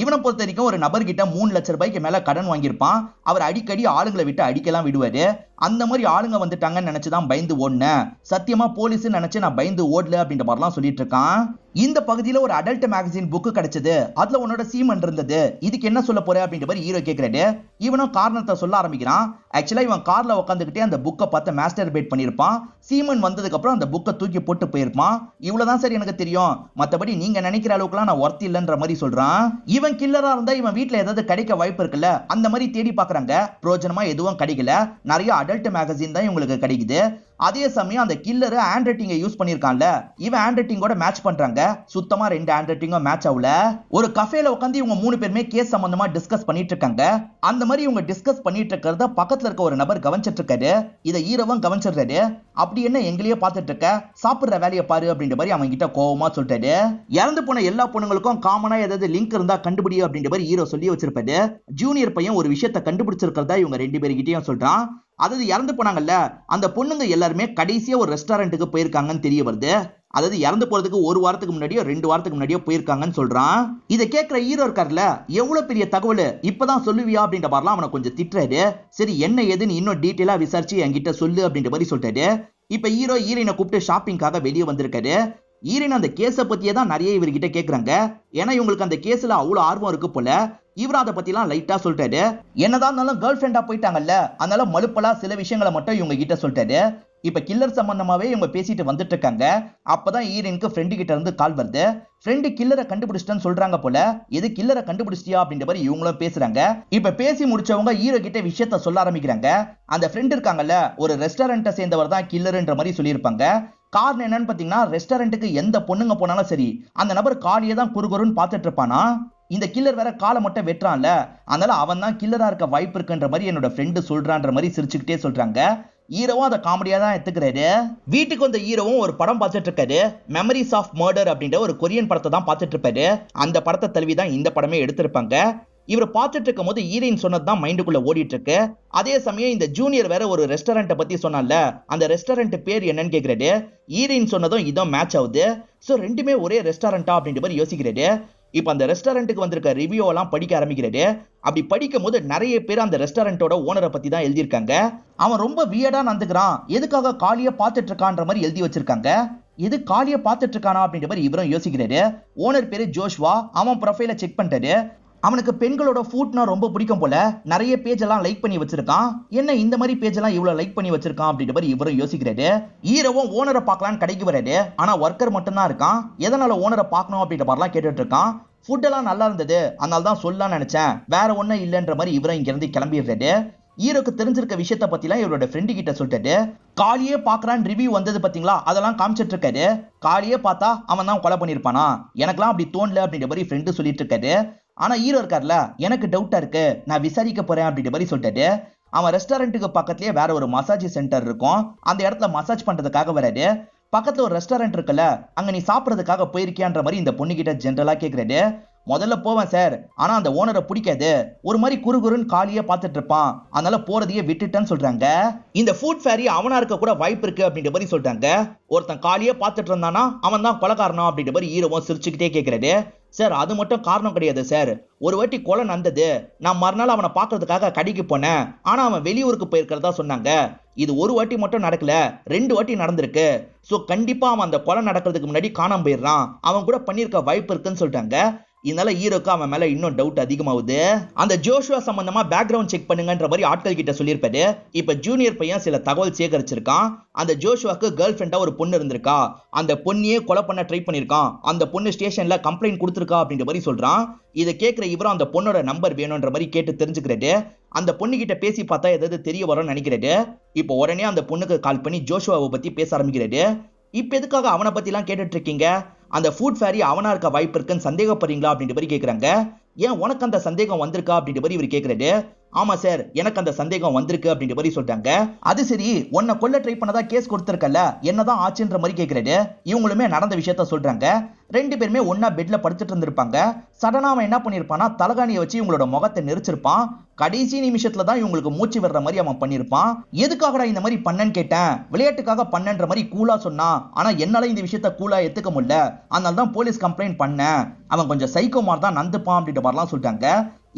[SPEAKER 1] இவனை பொறுத்த வரைக்கும் ஒரு நபர்கிட்ட 3 லட்சம் ரூபாய்க்கு மேல கடன் வாங்கியிருப்பான். அவர் அடிக்கடி ஆளுங்களை விட்டு அடிக்கலாம் விடுவாரு. அந்த மாதிரி ஆளுங்க வந்துட்டாங்கன்னு நினைச்சுதான் பயந்து ஓடுனேன். சத்தியமா போலீஸ் நினைச்சு நான் பயந்து ஓடல அப்படின்ற மாதிரிலாம் சொல்லிட்டு இருக்கான். இந்த பகுதியில ஒரு அடல்ட் மேகசின் புக் கிடைச்சது. அதுல உன்னோட சீமன் இருந்தது. இதுக்கு என்ன சொல்ல போற அப்படின்ற மாதிரி ஹீரோ கேக்குறாரு. இவனும் காரணத்தை சொல்ல ஆரம்பிக்கிறான். ஆக்சுவலா இவன் கார்ல உட்காந்துக்கிட்டே அந்த புக்கை பார்த்து மாஸ்டர்பேட் பண்ணிருப்பான். சீமன் வந்ததுக்கு அப்புறம் அந்த புக்கை தூக்கி போட்டு போயிருப்பான். இவ்வளவுதான் சரி எனக்கு தெரியும், மத்தபடி நீங்க நினைக்கிற அளவுக்குலாம் நான் ஒர்த் இல்லன்ற மாதிரி சொல்றான். இவன் கில்லரா இருந்தா இவன் வீட்டுல ஏதாவது கிடைக்க வாய்ப்பு இருக்குல்ல, அந்த மாதிரி தேடி பாக்குறாங்க. பிரோஜனமா எதுவும் கிடைக்கல. நிறைய அடல்ட் மேகசின் தான் இவங்களுக்கு கிடைக்குது. அதே சமயம் அந்த கில்லர் ஹேண்ட் ரைட்டிங்கை யூஸ் பண்ணிருக்கான்ல, இவன் ஹேண்ட் ரைட்டிங்கோட மேட்ச் பண்றாங்க. சுத்தமா 2 ஹேண்ட் ரைட்டிங்கும் மேட்ச் ஆகல. ஒரு கஃபேல உட்காந்து இவங்க 3 பேருமே கேஸ் சம்பந்தமா டிஸ்கஸ் பண்ணிட்டு இருக்காங்க. அந்த மாதிரி இவங்க டிஸ்கஸ் பண்ணிட்டு இருக்கிறத பக்கத்துல இருக்க ஒரு நபர் கவனிச்சிட்டு இருக்காரு. இதை ஹீரோவும் கவனிச்சிடுறாரு. அப்படி என்ன எங்களையே பார்த்துட்டு இருக்க, சாப்பிடுற வேலையை பாரு அப்படின்ற மாதிரி அவங்க கிட்ட கோவமா சொல்லிட்டாரு. இறந்து போன எல்லா பொண்ணுங்களுக்கும் காமனா ஏதாவது லிங்க் இருந்தா கண்டுபிடி அப்படின்ற மாதிரி ஹீரோ சொல்லி வச்சிருப்பாரு. ஜூனியர் பையன் ஒரு விஷயத்தை கண்டுபிடிச்சிருக்கிறதா இவங்க 2 பேர்கிட்டயும் சொல்றான். அதாவது இறந்து போனாங்கல்ல, அந்த பொண்ணுங்க எல்லாருமே கடைசியா ஒரு ரெஸ்டாரண்ட்டுக்கு போயிருக்காங்கன்னு தெரிய வருது. அதாவது இறந்து போறதுக்கு 1 வாரத்துக்கு முன்னாடியோ 2 வாரத்துக்கு முன்னாடியோ போயிருக்காங்கன்னு சொல்றான். இதை கேட்கிற ஹீரோ இருக்காருல்ல, எவ்வளவு பெரிய தகவல் இப்பதான் சொல்லுவியா அப்படின்ற மாதிரிலாம் அவனை கொஞ்சம் திட்டுறாரு. சரி என்ன ஏதுன்னு இன்னும் டீட்டெயிலா விசாரிச்சு என்கிட்ட சொல்லு அப்படின்ற மாதிரி சொல்லிட்டாரு. இப்ப ஹீரோ ஹீரோயினை கூப்பிட்டு ஷாப்பிங்காக வெளியே வந்திருக்காரு. ஹீரோயின் அந்த கேஸை பத்தியே தான் நிறைய இவர்கிட்ட கேக்குறாங்க. ஏன்னா இவங்களுக்கு அந்த கேஸ்ல அவ்வளவு ஆர்வம் இருக்கு போல. இவர் அதை பத்தி எல்லாம் லைட்டா சொல்லிட்டாரு. என்னதான் இருந்தாலும் கேர்ள் ஃபிரெண்டா போயிட்டாங்கல்ல, அதனால மலுப்பலா சில விஷயங்களை மட்டும் இவங்க கிட்ட சொல்லிட்டாரு. இப்ப கில்லர் சம்பந்தமாவே இவங்க பேசிட்டு வந்துட்டு இருக்காங்க. அப்பதான் ஹீரோயினுக்கு ஃப்ரெண்டு கிட்ட இருந்து கால் வருது. ஃப்ரெண்டு கில்லரை கண்டுபிடிச்சிட்டேன்னு சொல்றாங்க போல. எது கில்லரை கண்டுபிடிச்சிட்டியா அப்படின்ற மாதிரி இவங்களும் பேசுறாங்க. இப்ப பேசி முடிச்சவங்க ஹீரோ கிட்ட விஷயத்த சொல்ல ஆரம்பிக்கிறாங்க. அந்த ஃப்ரெண்ட் இருக்காங்கல்ல, ஒரு ரெஸ்டாரண்ட்டை சேர்ந்தவர் தான் கில்லர்ன்ற மாதிரி சொல்லியிருப்பாங்க. காரணம் என்னன்னு பாத்தீங்கன்னா, ரெஸ்டாரண்ட்டுக்கு எந்த பொண்ணுங்க போனாலும் சரி, அந்த நபர் காலியே தான் குறுகுறுன்னு பார்த்துட்டு இருப்பானா. இந்த கில்லர் வேற காலை மட்டும் வெட்டுறான்ல, அதனால அவன் தான் கில்லரா இருக்க வாய்ப்பு இருக்குன்ற மாதிரி என்னோட ஃப்ரெண்டு சொல்றான்ற மாதிரி சிரிச்சுக்கிட்டே சொல்றாங்க. ஹீரோவும் அதை காமெடியா தான் எடுத்துக்கிறாரு. வீட்டுக்கு வந்த ஹீரோவும் ஒரு படம் பார்த்துட்டு இருக்காரு. மெமரிஸ் ஆஃப் மர்டர் அப்படின்ற ஒரு கொரியன் படத்தை தான் பார்த்துட்டு இருப்பாரு. அந்த படத்தை தழுவி தான் இந்த படமே எடுத்திருப்பாங்க. இவர் பார்த்துட்டு இருக்கும் போது ஹீரோயின் சொன்னதுதான் மைண்டுக்குள்ள ஓடிட்டு இருக்கு. அதே சமயம் இந்த ஜூனியர் வேற ஒரு ரெஸ்டாரண்ட்டை பத்தி சொன்னால, அந்த ரெஸ்டாரண்ட் பேர் என்னன்னு கேக்குறாரு. ஹீரோயின் சொன்னதும் இதான் மேட்ச் ஆகுது. சோ ரெண்டுமே ஒரே ரெஸ்டாரண்டா அப்படின்ற மாதிரி யோசிக்கிறாரு. இப்ப அந்த ரெஸ்டாரண்ட்டுக்கு வந்திருக்க ரிவ்யூ எல்லாம் படிக்க ஆரம்பிக்கிறாரு. அப்படி படிக்கும் போது நிறைய பேர் அந்த ரெஸ்டாரண்டோட ஓனரை பத்தி தான் எழுதியிருக்காங்க. அவன் ரொம்ப வியர்டா நடந்துக்கிறான், எதுக்காக காலியா பார்த்துட்டு இருக்கான்ற மாதிரி எழுதி வச்சிருக்காங்க. எது காலியா பார்த்துட்டு இருக்கானா அப்படின்ற மாதிரி இவரும் யோசிக்கிறாரு. ஓனர் பேரு ஜோஷ்வா. அவன் ப்ரொஃபைல செக் பண்ணிட்டாரு. அவனுக்கு பெண்களோட ஃபுட்னா ரொம்ப பிடிக்கும் போல. நிறைய பேஜ் எல்லாம் லைக் பண்ணி வச்சிருக்கான். என்ன இந்த மாதிரி பேஜ் எல்லாம் இவ்வளவு லைக் பண்ணி வச்சிருக்கான் அப்படின்ற மாதிரி இவரும் யோசிக்கிறாரு. ஹீரோவும் ஓனரை பார்க்கலான்னு கடைக்கு வராரு. ஆனா ஒர்க்கர் மட்டும் தான் இருக்கான். எதனால ஓனரை பார்க்கணும் அப்படின்ற மாதிரிலாம் கேட்டுட்டு இருக்கான். ஃபுட் எல்லாம் நல்லா இருந்தது, அதனால தான் சொல்லலாம்னு நினைச்சேன், வேற ஒன்னும் இல்லைன்ற மாதிரி இவரும் இங்க இருந்து கிளம்பிடுறாரு. ஹீரோக்கு தெரிஞ்சிருக்க விஷயத்த பத்திலாம் இவரோட ஃப்ரெண்டு கிட்ட சொல்லிட்டு காலியே பாக்குறான்னு ரிவ்யூ வந்தது பாத்தீங்களா, அதெல்லாம் காமிச்சிட்டு இருக்காரு. காலியே பார்த்தா அவன் தான் கொலை பண்ணிருப்பானா, எனக்கெல்லாம் அப்படி தோணல அப்படின்ற மாதிரி ஃப்ரெண்டு சொல்லிட்டு இருக்காரு. ஆனா ஹீரோ இருக்கார்ல, எனக்கு டவுட்டா இருக்கு, நான் விசாரிக்க போறேன் அப்படின்ற மாதிரி சொல்லிட்டு அவன் ரெஸ்டாரண்ட்டுக்கு பக்கத்துலயே வேற ஒரு மசாஜ் சென்டர் இருக்கும், அந்த இடத்துல மசாஜ் பண்றதுக்காக வராரு. பக்கத்துல ஒரு ரெஸ்டாரண்ட் இருக்குல்ல, அங்க நீ சாப்பிடறதுக்காக போயிருக்கியான்ற மாதிரி இந்த பொண்ணு கிட்ட ஜென்ரலா கேக்குறாரு. முதல்ல போவேன் சார், ஆனா அந்த ஓனரை பிடிக்காது, ஒரு மாதிரி குறுகுறுன்னு காலியே பார்த்துட்டு இருப்பான், அதனால போறதையே விட்டுட்டேன்னு சொல்றாங்க. இந்த ஃபுட் ஃபேரி அவனா இருக்க கூட வாய்ப்பு இருக்கு அப்படின்ற மாதிரி சொல்றாங்க. ஒருத்தன் காலியே பார்த்துட்டு இருந்தானா அவன் தான் கொலைகாரனா அப்படின்ற மாதிரி ஹீரோவும் சிரிச்சுக்கிட்டே கேட்கிறாரு. சார் அது மட்டும் காரணம் கிடையாது சார், ஒரு வாட்டி கொலை நடந்தது, நான் மறுநாள் அவனை பார்க்கறதுக்காக கடைக்கு போனேன், ஆனா அவன் வெளியூருக்கு போயிருக்கிறதா சொன்னாங்க. இது ஒரு வாட்டி மட்டும் நடக்கல, 2 வாட்டி நடந்திருக்கு. சோ கண்டிப்பா அவன் அந்த கொலை நடக்கிறதுக்கு முன்னாடி காணாம போயிடுறான், அவன் கூட பண்ணிருக்க வாய்ப்பு இருக்குன்னு சொல்லிட்டாங்க. இதனால ஹீரோக்கு அவன் மேல இன்னும் டவுட் அதிகமாகுது. அந்த ஜோஷுவா சம்பந்தமா பேக்ரவுண்ட் செக் பண்ணுங்கன்ற மாதிரி ஆட்கள் கிட்ட சொல்லியிருப்பாரு. இப்ப ஜூனியர் பையன் சில தகவல் சேகரிச்சிருக்கான். அந்த ஜோஷுவாக்கு கேர்ள் ஃப்ரெண்டா ஒரு பொண்ணு இருந்திருக்கா, அந்த பொண்ணையே கொலை பண்ண ட்ரை பண்ணிருக்கான், அந்த பொண்ணு ஸ்டேஷன்ல கம்ப்ளைண்ட் கொடுத்திருக்கா அப்படின்ற மாதிரி சொல்றான். இதை கேட்கிற இவரும் அந்த பொண்ணோட நம்பர் வேணும்ன்ற மாதிரி கேட்டு தெரிஞ்சுக்கிறாரு. அந்த பொண்ணு கிட்ட பேசி பார்த்தா ஏதாவது தெரிய வரும்னு நினைக்கிறாரு. இப்போ உடனே அந்த பொண்ணுக்கு கால் பண்ணி ஜோஷுவாவை பத்தி பேச ஆரம்பிக்கிறாரு. இப்ப எதுக்காக அவனை பத்தி எல்லாம் கேட்டுட்டு இருக்கீங்க, அந்த ஃபுட் ஃபேரி அவனா இருக்க வாய்ப்பு இருக்குன்னு சந்தேகப்படுறீங்களா அப்படின்ற மாதிரி கேக்குறாங்க. ஏன் உனக்கு அந்த சந்தேகம் வந்திருக்கா அப்படின்ற மாதிரி இவர் கேக்குறாரு. ஆமா சார், எனக்கு அந்த சந்தேகம் வந்திருக்கு அப்படின்ற மாதிரி சொல்றாங்க. அது சரி, உன்னை கொல்ல ட்ரை பண்ணதா கேஸ் கொடுத்திருக்கல, என்னதான் ஆச்சுன்ற மாதிரி கேக்குறாரு. இவங்களுமே நடந்த விஷயத்த சொல்றாங்க. 2 பேருமே ஒன்னா பெட்ல படுத்துட்டு இருந்திருப்பாங்க. சடனா அவன் என்ன பண்ணிருப்பானா, தலகாணியை வச்சு இவங்களோட முகத்தை நெரிச்சிருப்பான். கடைசி நிமிஷத்துல தான் இவங்களுக்கு மூச்சு விடுற மாதிரி அவன் பண்ணிருப்பான். எதுக்காகடா இந்த மாதிரி பண்ணன்னு கேட்டேன். விளையாட்டுக்காக பண்ணன்ற மாதிரி கூலா சொன்னான். ஆனா என்னால இந்த விஷயத்த கூலா எடுத்துக்க முடியல, அதனால தான் போலீஸ் கம்ப்ளைண்ட் பண்ணேன். அவன் கொஞ்சம் சைக்கோ மாதிரி தான் நந்துப்பான் அப்படின்ற மாதிரிலாம் சொல்லிட்டாங்க.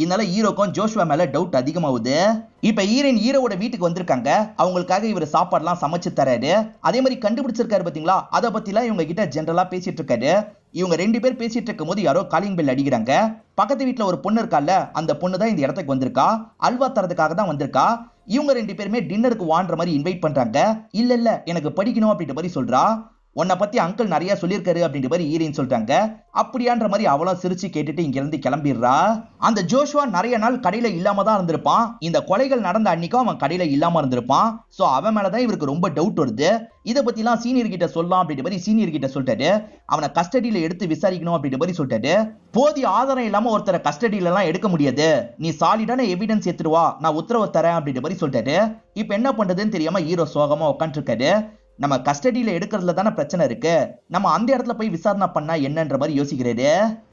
[SPEAKER 1] இதனால ஹீரோக்கும் ஜோஷுவா மேல டவுட் அதிகமாகுது. இப்ப ஹீரோயின் ஹீரோவோட வீட்டுக்கு வந்திருக்காங்க. அவங்களுக்காக இவர் சாப்பாடுலாம் சமைச்சு தராரு. அதே மாதிரி கண்டுபிடிச்சிருக்காரு பாத்தீங்களா, அதை பத்திலாம் இவங்க கிட்ட ஜென்ரலா பேசிட்டு இருக்காரு. இவங்க 2 பேர் பேசிட்டு இருக்கும் போது யாரோ காலிங் பெல் அடிக்கிறாங்க. பக்கத்து வீட்டுல ஒரு பொண்ணு இருக்கால, அந்த பொண்ணு தான் இந்த இடத்துக்கு வந்திருக்கா. அல்வா தரதுக்காக தான் வந்திருக்கா. இவங்க 2 பேருமே டின்னருக்கு வான்ற மாதிரி இன்வைட் பண்றாங்க. இல்ல இல்ல எனக்கு படிக்கணும் அப்படின்ற மாதிரி சொல்றா. உன்னை பத்தி அங்கிள் நிறைய சொல்லியிருக்காரு அப்படின்ற மாதிரி ஹீரோயின் சொல்றாங்க. அப்படியான்ற மாதிரி அவளும் சிரிச்சு கேட்டுட்டு இங்க இருந்து கிளம்பிடுறா. அந்த ஜோஷுவா நிறைய நாள் கடையில இல்லாம தான் இருந்திருப்பான். இந்த கொலைகள் நடந்த அன்னைக்கும் அவன் கடையில இல்லாம இருந்திருப்பான். சோ அவன் மேலதான் இவருக்கு ரொம்ப டவுட் வருது. இதை பத்தி எல்லாம் சீனியர் கிட்ட சொல்லலாம் அப்படின்ற மாதிரி சீனியர் கிட்ட சொல்லிட்டாரு. அவனை கஸ்டடியில எடுத்து விசாரிக்கணும் அப்படின்ற மாதிரி சொல்லிட்டாரு. போதிய ஆதாரம் இல்லாம ஒருத்தரை கஸ்டடியில எல்லாம் எடுக்க முடியாது, நீ சாலிடான எவிடன்ஸ் எடுத்துருவா, நான் உத்தரவு தரேன் அப்படின்ற மாதிரி சொல்லிட்டாரு. இப்ப என்ன பண்றதுன்னு தெரியாம ஹீரோ சோகமா உட்காந்துட்டு இருக்காரு. நம்ம கஸ்டடியில எடுக்கிறதுல தானே பிரச்சனை இருக்கு, நம்ம அந்த இடத்துல போய் விசாரணை பண்ணா என்னன்ற மாதிரி யோசிக்கிறாரு.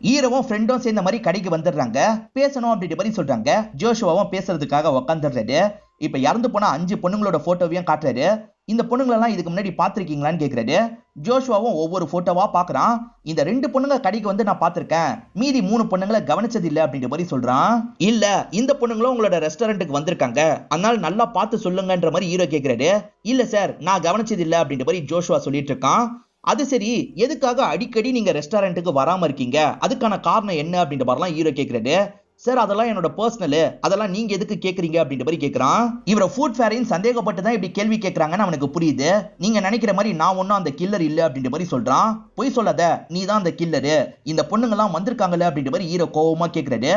[SPEAKER 1] ஹீரோவும் ஃப்ரெண்டும் சேர்ந்த மாதிரி கடைக்கு வந்துடுறாங்க. பேசணும் அப்படின்ற மாதிரி சொல்றாங்க. ஜோஷுவாவும் பேசுறதுக்காக உட்காந்துடுறாரு. இப்ப இறந்து போன 5 பொண்ணுங்களோட போட்டோவையும் காட்டுறாரு. இந்த பொண்ணுங்களெல்லாம் இதுக்கு முன்னாடி பாத்திருக்கீங்களான்னு கேக்குறாரு. ஜோஷுவாவும் ஒவ்வொரு போட்டோவா பாக்குறான். இந்த 2 பொண்ணுங்க கடைக்கு வந்து நான் பாத்திருக்கேன், மீதி 3 பொண்ணுங்களை கவனிச்சது இல்ல அப்படின்ற மாதிரி சொல்றான். இல்ல இந்த பொண்ணுங்களும் உங்களோட ரெஸ்டாரண்ட்டுக்கு வந்திருக்காங்க, அதனால நல்லா பார்த்து சொல்லுங்கன்ற மாதிரி ஹீரோ கேக்குறாரு. இல்ல சார் நான் கவனிச்சது இல்ல அப்படின்ற மாதிரி ஜோஷுவா சொல்லிட்டு இருக்கான். அது சரி, எதுக்காக அடிக்கடி நீங்க ரெஸ்டாரண்ட்டுக்கு வராம இருக்கீங்க, அதுக்கான காரணம் என்ன அப்படின்ற மாதிரிலாம் ஹீரோ கேக்குறாரு. சார் அதெல்லாம் என்னோட பர்சனல், அதெல்லாம் நீங்க எதுக்கு கேக்குறீங்க அப்படின்ற மாதிரி கேக்குறான். இவர ஃபுட் ஃபேரின் சந்தேகப்பட்டு தான் இப்படி கேள்வி கேக்குறாங்கன்னு அவனுக்கு புரியுது. நீங்க நினைக்கிற மாதிரி நான் ஒன்னும் அந்த கில்லர் இல்ல அப்படின்ற மாதிரி சொல்றான். பொய் சொல்லாத, நீ தான் அந்த கில்லரு, இந்த பொண்ணுங்க எல்லாம் வந்திருக்காங்கல்ல அப்படின்ற மாதிரி ஹீரோ கோவமா கேக்குறாரு.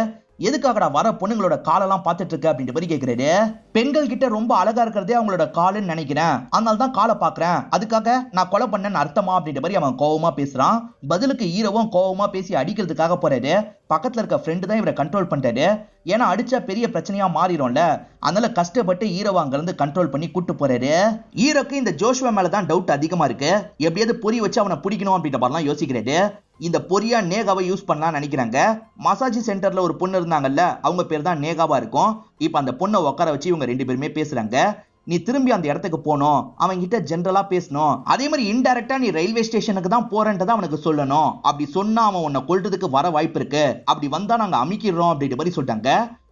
[SPEAKER 1] எதுக்காகடா வர பொண்ணுங்களோட காலெல்லாம் பார்த்துட்டு இருக்க அப்படின்ற மாதிரி கேக்குறாரு. பெண்கள் கிட்ட ரொம்ப அழகா இருக்கிறதே அவங்களோட காலுன்னு நினைக்கிறேன், அதனால தான் காலை பாக்குறேன், அதுக்காக நான் கொலை பண்ணேன்னு அர்த்தமா அப்படின்ற மாதிரி அவன் கோவமா பேசுறான். பதிலுக்கு ஹீரோவும் கோவமா பேசி அடிக்கிறதுக்காக போறாரு. பக்கத்துல இருக்க ஃப்ரெண்டு தான் இவரை கண்ட்ரோல் பண்றாரு. ஏன்னா அடிச்சா பெரிய பிரச்சனையா மாறிடும்ல, அதனால கஷ்டப்பட்டு ஹீரோவை அங்க இருந்து கண்ட்ரோல் பண்ணி கூட்டு போறாரு. ஹீரோக்கு இந்த ஜோஷுவா மேலதான் டவுட் அதிகமா இருக்கு. எப்படியாவது பொறி வச்சு அவனை பிடிக்கணும் அப்படின்ற மாதிரிலாம் யோசிக்கிறாரு. இந்த பொரியா நேகாவை யூஸ் பண்ணலாம் நினைக்கிறாங்க. மசாஜ் சென்டர்ல ஒரு பொண்ணு இருந்தாங்கல்ல, அவங்க பேர் தான் நேகாவா இருக்கும். இப்ப அந்த பொண்ணை உட்கார வச்சு இவங்க 2 பேருமே பேசுறாங்க. நீ திரும்பி அந்த இடத்துக்கு போனோம், அவங்க கிட்ட ஜெனரலா பேசணும், அதே மாதிரி இன்டைரக்டா நீ ரயில்வே ஸ்டேஷனுக்கு தான் போறேன்றதை அவனுக்கு சொல்லணும். அப்படி சொன்னா அவன் உன்னை கொல்றதுக்கு வர வாய்ப்பு இருக்கு, அப்படி வந்தா நாங்க அமைக்கிறோம் அப்படின்ற மாதிரி சொல்லிட்டாங்க.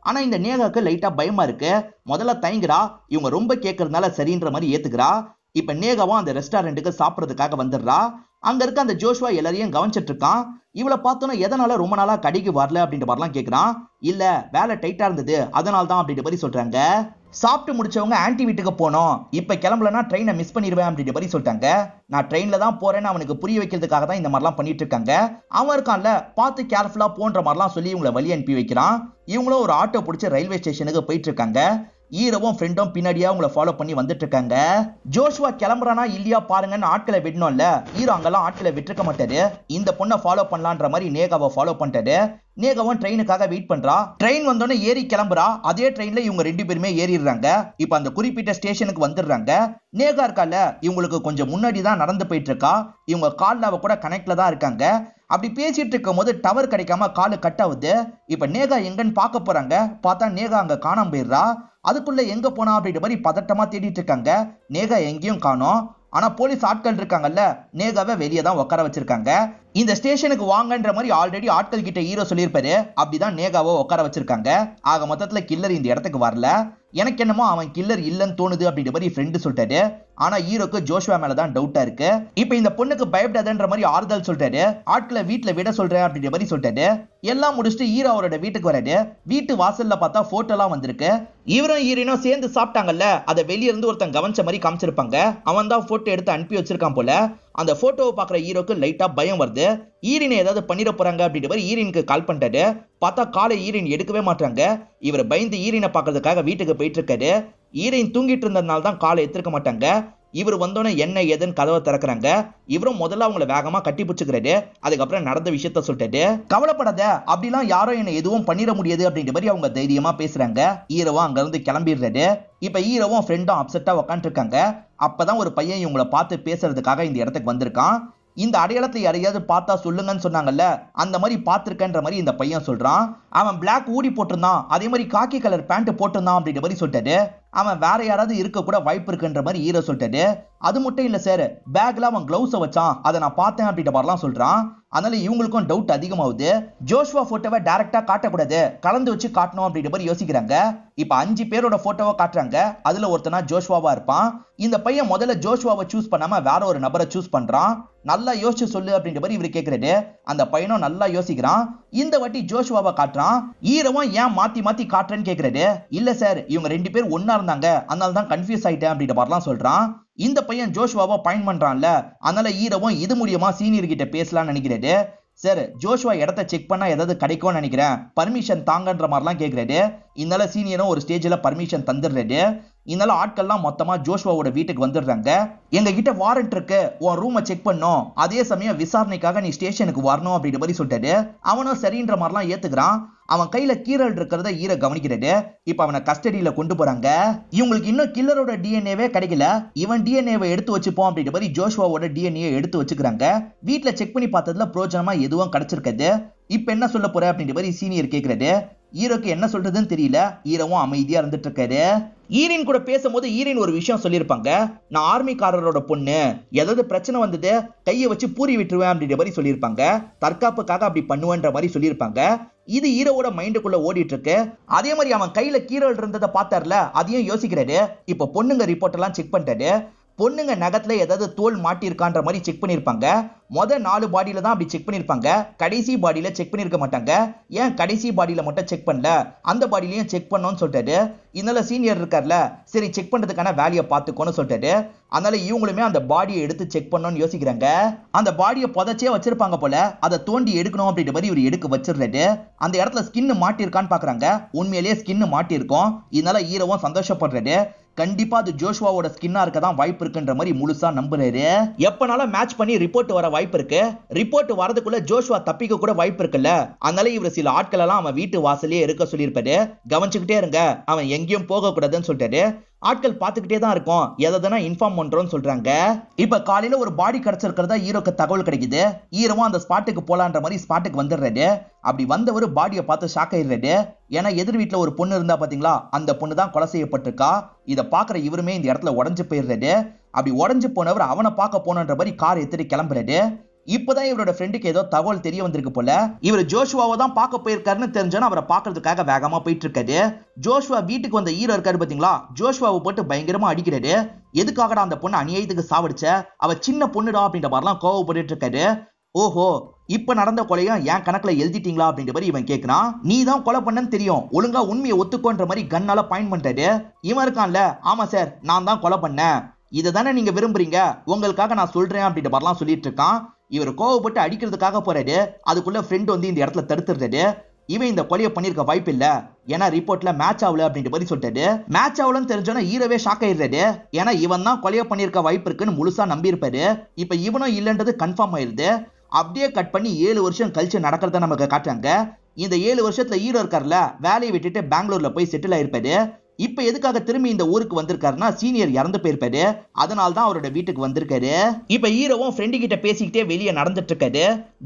[SPEAKER 1] ஆனா இந்த நேகாக்கு லைட்டா பயமா இருக்கு. முதல்ல தயங்குறா, இவங்க ரொம்ப கேட்கறதுனால சரின்ற மாதிரி ஏத்துக்கிறா. இப்ப நேகாவும் அந்த ரெஸ்டாரண்ட்டுக்கு சாப்பிடறதுக்காக வந்துடுறா. அங்க இருக்க அந்த ஜோஷுவா எல்லாரையும் கவனிச்சிட்டு இருக்கான். இவளை பார்த்தோன்னா எதனால ரொம்ப நாளா கடைக்கு வரல அப்படின்ற மாதிரிலாம் கேட்கிறான். இல்ல வேலை டைட்டா இருந்தது அதனால தான் அப்படின்ற மாதிரி சொல்றாங்க. சாப்பிட்டு முடிச்சவங்க ஆன்டி வீட்டுக்கு போனோம், இப்ப கிளம்பலன்னா ட்ரெயினை மிஸ் பண்ணிடுவேன் அப்படின்ற மாதிரி சொல்லிட்டாங்க. நான் ட்ரெயின்ல தான் போறேன்னு அவனுக்கு புரிய வைக்கிறதுக்காக தான் இந்த மாதிரிலாம் பண்ணிட்டு இருக்காங்க. அவன் இருக்கான்ல, பார்த்து கேர்ஃபுல்லா போன்ற மாதிரிலாம் சொல்லி இவங்களை வழி அனுப்பி வைக்கிறான். இவங்களும் ஒரு ஆட்டோ பிடிச்சி ரயில்வே ஸ்டேஷனுக்கு போயிட்டு இருக்காங்க. ஹீரோவும் ஃப்ரெண்டும் பின்னாடியா உங்களை ஃபாலோ பண்ணி வந்துட்டு இருக்காங்க. ஜோஷுவா கிளம்புறானா இல்லையா பாருங்கன்னு ஆட்களை விடணும்ல, ஹீரோ அங்கெல்லாம் ஆட்களை விட்டுருக்க மாட்டாரு. இந்த பொண்ணை ஃபாலோ பண்ணலான்ற மாதிரி நேகாவை ஃபாலோ பண்ணிட்டாரு. நேகாவும் ட்ரெயினுக்காக வெயிட் பண்றா. ட்ரெயின் வந்தோடனே ஏறி கிளம்புறா. அதே ட்ரெயின்ல இவங்க 2 பேருமே ஏறிடுறாங்க. இப்ப அந்த குறிப்பிட்ட ஸ்டேஷனுக்கு வந்துடுறாங்க. நேகா இருக்கால, இவங்களுக்கு கொஞ்சம் முன்னாடி தான் நடந்து போயிட்டு இருக்கா. இவங்க கால்ல அவ கூட கனெக்ட்ல தான் இருக்காங்க. அப்படி பேசிட்டு இருக்கும் போது டவர் கிடைக்காம காலு கட் ஆகுது. இப்ப நேகா எங்கன்னு பார்க்க போறாங்க. பார்த்தா நேகா அங்க காணாம போயிடுறா. அதுக்குள்ள எங்க போனா அப்படின்ற மாதிரி பதட்டமா தேடிட்டு இருக்காங்க. நேகா எங்கேயும் காணோம். ஆனா போலீஸ் ஆட்கள் இருக்காங்கல்ல, நேகாவை வெளியே தான் உட்கார வச்சிருக்காங்க. இந்த ஸ்டேஷனுக்கு வாங்கன்ற மாதிரி ஆல்ரெடி ஆட்கள் கிட்ட ஹீரோ சொல்லியிருப்பாரு. அப்படிதான் நேகாவை உட்கார வச்சிருக்காங்க. ஆக மொத்தத்துல கில்லர் இந்த இடத்துக்கு வரல. எனக்கு என்னமோ அவன் கில்லர் இல்லன்னு தோணுது அப்படின்ற மாதிரி ஃப்ரெண்டு சொல்லிட்டாரு. ஆனா ஹீரோக்கு ஜோஷுவா மேலதான் டவுட்டா இருக்கு. இப்ப இந்த பொண்ணுக்கு பயப்படாதன்ற மாதிரி ஆறுதல் சொல்றாரு. ஆட்களை வீட்டுல விட சொல்றேன் அப்படின்ற மாதிரி சொல்லிட்டாரு. எல்லாம் முடிச்சுட்டு ஹீரோ அவரோட வீட்டுக்கு வராரு. வீட்டு வாசல்ல பார்த்தா போட்டோ எல்லாம் வந்திருக்கு. இவரும் ஹீரோனும் சேர்ந்து சாப்பிட்டாங்கல்ல, அதை வெளியே இருந்து ஒருத்தன் கவனிச்ச மாதிரி காமிச்சிருப்பாங்க. அவன் தான் போட்டோ எடுத்து அனுப்பி வச்சிருக்கான் போல. அந்த போட்டோவை பாக்குற ஹீரோக்கு லைட்டா பயம் வருது. ஈரினை ஏதாவது பண்ணிட போறாங்க அப்படின்ற மாதிரி ஈரினுக்கு கால் பண்ணிட்டாரு. பார்த்தா காலை ஈரின் எடுக்கவே மாட்டாங்க. இவர் பயந்து ஈரினை பாக்குறதுக்காக வீட்டுக்கு போயிட்டு இருக்காரு. ஈரின் தூங்கிட்டு இருந்ததுனால தான் காலை எடுத்துக்க மாட்டாங்க. இவர் வந்தோடனே என்ன ஏதுன்னு கதவை திறக்கிறாங்க. இவரும் முதல்ல அவங்கள வேகமா கட்டி பிடிச்சுக்கிறாரு. அதுக்கப்புறம் நடந்த விஷயத்த சொல்லிட்டாரு. கவலைப்படாத, அப்படிலாம் யாரும் என்ன எதுவும் பண்ணிட முடியாது அப்படின்ற மாதிரி அவங்க தைரியமா பேசுறாங்க. ஹீரோவும் அங்க இருந்து கிளம்பிடுறாரு. இப்ப ஹீரோவும் ஃப்ரெண்டும் அப்செட்டா உட்காந்துட்டு இருக்காங்க. அப்பதான் ஒரு பையன் இவங்களை பார்த்து பேசுறதுக்காக இந்த இடத்துக்கு வந்திருக்கான். இந்த அடையாளத்தை யாரையாவது பார்த்தா சொல்லுங்கன்னு சொன்னாங்கல்ல, அந்த மாதிரி பார்த்திருக்கன்ற மாதிரி இந்த பையன் சொல்றான். அவன் பிளாக் ஊடி போட்டிருந்தான், அதே மாதிரி காக்கி கலர் பேண்ட் போட்டிருந்தான் அப்படின்ற மாதிரி சொல்லிட்டாரு. அவன் வேற யாராவது இருக்க கூட வாய்ப்பு இருக்குன்ற மாதிரி ஹீரோ சொல்லிட்டாரு. அது மட்டும் இல்ல சார், பேக்ல அவன் கிளவுஸை வச்சான், அதை நான் பார்த்தேன் அப்படின்ற மாதிரிலாம் சொல்றான். அதனால இவங்களுக்கும் டவுட் அதிகமாகுது. ஜோஷுவா போட்டோவை டைரக்டா காட்டக்கூடாது, கலந்து வச்சு காட்டணும் அப்படின்ற மாதிரி யோசிக்கிறாங்க. இப்ப 5 பேரோட போட்டோவை காட்டுறாங்க. அதுல ஒருத்தனா ஜோஷுவாவா இருப்பான். இந்த பையன் முதல்ல ஜோஷுவாவை சூஸ் பண்ணாம வேற ஒரு நபரை சூஸ் பண்றான். நல்லா யோசிச்சு சொல்லு அப்படின்ற மாதிரி இவரு கேக்குறாரு. அந்த பையனும் நல்லா யோசிக்கிறான். இந்த வாட்டி ஜோஷுவாவை காட்டுறான். ஹீரோவும் ஏன் மாத்தி மாத்தி காட்டுறேன்னு கேக்குறாரு. இல்ல சார், இவங்க 2 பேர் ஒன்னா இருந்தாங்க, அதனால தான் கன்ஃபியூஸ் ஆயிட்டேன் அப்படின்ற மாதிரிலாம் சொல்றான். இந்த பையன் ஜோஷுவாவை பாயிண்ட் பண்றான்ல, அதனால ஹீரோவும் இது மூலியமா சீனியர் கிட்ட பேசலாம்னு நினைக்கிறாரு. சார், ஜோஷுவா இடத்த செக் பண்ணா ஏதாவது கிடைக்கும்னு நினைக்கிறேன், பர்மிஷன் தாங்கன்ற மாதிரிலாம் கேட்கிறாரு. இதனால சீனியரும் ஒரு ஸ்டேஜ்ல பர்மிஷன் தந்துடுறாரு. இதனால ஆட்கள்லாம் மொத்தமா ஜோஷுவாவோட வீட்டுக்கு வந்துடுறாங்க. எங்க கிட்ட வாரண்ட் இருக்கு, உன் ரூமை செக் பண்ணும், அதே சமயம் விசாரணைக்காக நீ ஸ்டேஷனுக்கு வரணும் அப்படின்ற மாதிரி சொல்லிட்டாரு. அவனும் சரின்ற மாதிரிலாம் ஏத்துக்கிறான். அவன் கையில கீரல் இருக்கிறத ஹீரோ கவனிக்கிறாரு. இப்ப அவனை கஸ்டடியில கொண்டு போறாங்க. இவங்களுக்கு இன்னும் கில்லரோட டிஎன்ஏவே கிடைக்கல. இவன் டிஎன்ஏவை எடுத்து வச்சுப்போம் அப்படின்ற மாதிரி ஜோஷுவாவோட டிஎன்ஏ எடுத்து வச்சுக்கிறாங்க. வீட்டுல செக் பண்ணி பார்த்ததுல பிரோஜனமா எதுவும் கிடைச்சிருக்காது. இப்ப என்ன சொல்ல போற அப்படின்ற மாதிரி சீனியர் கேக்குறாரு. ஹீரோக்கு என்ன சொல்றதுன்னு தெரியல. ஹீரோவும் அமைதியா இருந்துட்டு இருக்காரு. ஈரின் கூட பேசும்போது ஈரின் ஒரு விஷயம் சொல்லியிருப்பாங்க. நான் ஆர்மிக்காரரோட பொண்ணு, ஏதாவது பிரச்சனை வந்தது கையை வச்சு பூரி விட்டுருவேன் அப்படின்ற மாதிரி சொல்லியிருப்பாங்க. தற்காப்புக்காக அப்படி பண்ணுவேன்ற மாதிரி சொல்லியிருப்பாங்க. இது ஹீரோவோட மைண்டுக்குள்ள ஓடிட்டு இருக்கு. அதே மாதிரி அவன் கையில கீரல் இருந்ததை பார்த்தார்ல, அதையும் யோசிக்கிறாரு. இப்ப பொண்ணுங்க ரிப்போர்ட் எல்லாம் செக் பண்ணிட்டாரு. பொண்ணுங்க நகத்துல ஏதாவது தோல் மாட்டிருக்கான்ற மாதிரி செக் பண்ணிருப்பாங்க. மொதல் 4 பாடியில தான் அப்படி செக் பண்ணிருப்பாங்க. கடைசி பாடியில செக் பண்ணிருக்க மாட்டாங்க. ஏன் கடைசி பாடியில மட்டும் செக் பண்ணல, அந்த பாடியிலையும் செக் பண்ணோன்னு சொல்லிட்டாரு. இதனால சீனியர் இருக்கார்ல, சரி செக் பண்றதுக்கான வேலையை பார்த்துக்கோன்னு சொல்லிட்டாரு. அதனால இவங்களுமே அந்த பாடியை எடுத்து செக் பண்ணணும்னு யோசிக்கிறாங்க. அந்த பாடியை புதைச்சே வச்சிருப்பாங்க போல, அதை தோண்டி எடுக்கணும் அப்படின்ற மாதிரி இவர் எடுக்க வச்சிடுறாரு. அந்த இடத்துல ஸ்கின் மாட்டிருக்கான்னு பாக்குறாங்க. உண்மையிலேயே ஸ்கின் மாட்டிருக்கும். இதனால ஹீரோவும் சந்தோஷப்படுறாரு. கண்டிப்பா அது ஜோஷுவாவோட ஸ்கின்னா இருக்க தான் வாய்ப்பு இருக்குன்ற மாதிரி முழுசா நம்புறாரு. எப்பனாலும் மேட்ச் பண்ணி ரிப்போர்ட் வர வாய்ப்பு இருக்கு. ரிப்போர்ட் வரதுக்குள்ள ஜோஷுவா தப்பிக்க கூட வாய்ப்பு இருக்குல்ல. அதனால இவர் சில ஆட்கள் எல்லாம் அவன் வீட்டு வாசலே இருக்க சொல்லியிருப்பாரு. கவனிச்சுக்கிட்டே இருங்க, அவன் எங்கேயும் போக கூடாதுன்னு சொல்லிட்டாரு. ஆட்கள் பார்த்துக்கிட்டே தான் இருக்கும், எதனா இன்ஃபார்ம் பண்றோம்னு சொல்றாங்க. இப்ப காலையில ஒரு பாடி கிடைச்சிருக்கிறதா ஹீரோக்கு தகவல் கிடைக்குது. ஹீரோவும் அந்த ஸ்பாட்டுக்கு போலான்ற மாதிரி ஸ்பாட்டுக்கு வந்துடுறாரு. அப்படி வந்தவர் பாடியை பார்த்து ஷாக் ஆயிடுறாரு. ஏன்னா எதிர் வீட்டுல ஒரு பொண்ணு இருந்தா பாத்தீங்களா, அந்த பொண்ணு தான் கொலை செய்யப்பட்டிருக்கா. இதை பாக்குற இவருமே இந்த இடத்துல உடஞ்சு போயிடுறாரு. அப்படி உடஞ்சு போனவர் அவனை பார்க்க போனன்ற மாதிரி கார் எடுத்துட்டு கிளம்புறாரு. இப்பதான் இவரோட ஃப்ரெண்டுக்கு ஏதோ தகவல் தெரிய வந்திருக்கு போல. இவர் ஜோஷுவாவை தான் பார்க்க போயிருக்காருன்னு தெரிஞ்சோன்னு அவரை பார்க்கறதுக்காக வேகமா போயிட்டு இருக்காரு. ஜோஷுவா வீட்டுக்கு வந்த ஹீரோ இருக்காரு பாத்தீங்களா, ஜோஷுவாவை போட்டு பயங்கரமா அடிக்கிறாரு. எதுக்காகடா அந்த பொண்ணு அநியாயத்துக்கு சாவடிச்ச, அவ சின்ன பொண்ணுடா அப்படின்ற மாதிரிலாம் கோவப்பட்டு இருக்காரு. ஓஹோ, இப்ப நடந்த கொலையும் என் கணக்குல எழுதிட்டீங்களா அப்படின்ற மாதிரி இவன் கேட்கிறான். நீ தான் கொலை பண்ணன்னு தெரியும், ஒழுங்கா உண்மையை ஒத்துக்கோன்ற மாதிரி கண்ணால பாயிண்ட் பண்றாரு. இவன் இருக்கான்ல, ஆமா சார் நான் தான் கொலை பண்ணேன், இதை தானே நீங்க விரும்புறீங்க, உங்களுக்காக நான் சொல்றேன் அப்படின்ற மாதிரிலாம் சொல்லிட்டு இருக்கான். இவர் கோவப்பட்டு அடிக்கிறதுக்காக போறாரு. அதுக்குள்ள ஃப்ரெண்ட் வந்து இந்த இடத்துல தடுத்துறாரு. இவன் இந்த கொலையை பண்ணிருக்க வாய்ப்பு இல்ல, ஏன்னா ரிப்போர்ட்ல மேட்ச் ஆகல அப்படின்ற மாதிரி சொல்லிட்டாரு. மேட்ச் ஆகலன்னு தெரிஞ்சோன்னா ஹீரோவே ஷாக் ஆயிடுறாரு. ஏன்னா இவன் தான் கொலையை பண்ணிருக்க வாய்ப்பு இருக்குன்னு முழுசா நம்பி இருப்பாரு. இப்ப இவனும் இல்லன்றது கன்ஃபார்ம் ஆயிருது. அப்படியே கட் பண்ணி 7 வருஷம் கழிச்சு நடக்கிறத நமக்கு காட்டுறாங்க. இந்த 7 வருஷத்துல ஹீரோ இருக்கார்ல, வேலையை விட்டுட்டு பெங்களூர்ல போய் செட்டில் ஆயிருப்பாரு. இப்ப எதுக்காக திரும்பி இந்த ஊருக்கு வந்திருக்காருன்னா சீனியர் இறந்து போயிருப்பாரு, அதனால தான் அவரோட வீட்டுக்கு வந்திருக்காரு. இப்ப ஹீரோவும் ஃப்ரெண்டு கிட்ட பேசிக்கிட்டே வெளியே நடந்துட்டு இருக்காரு.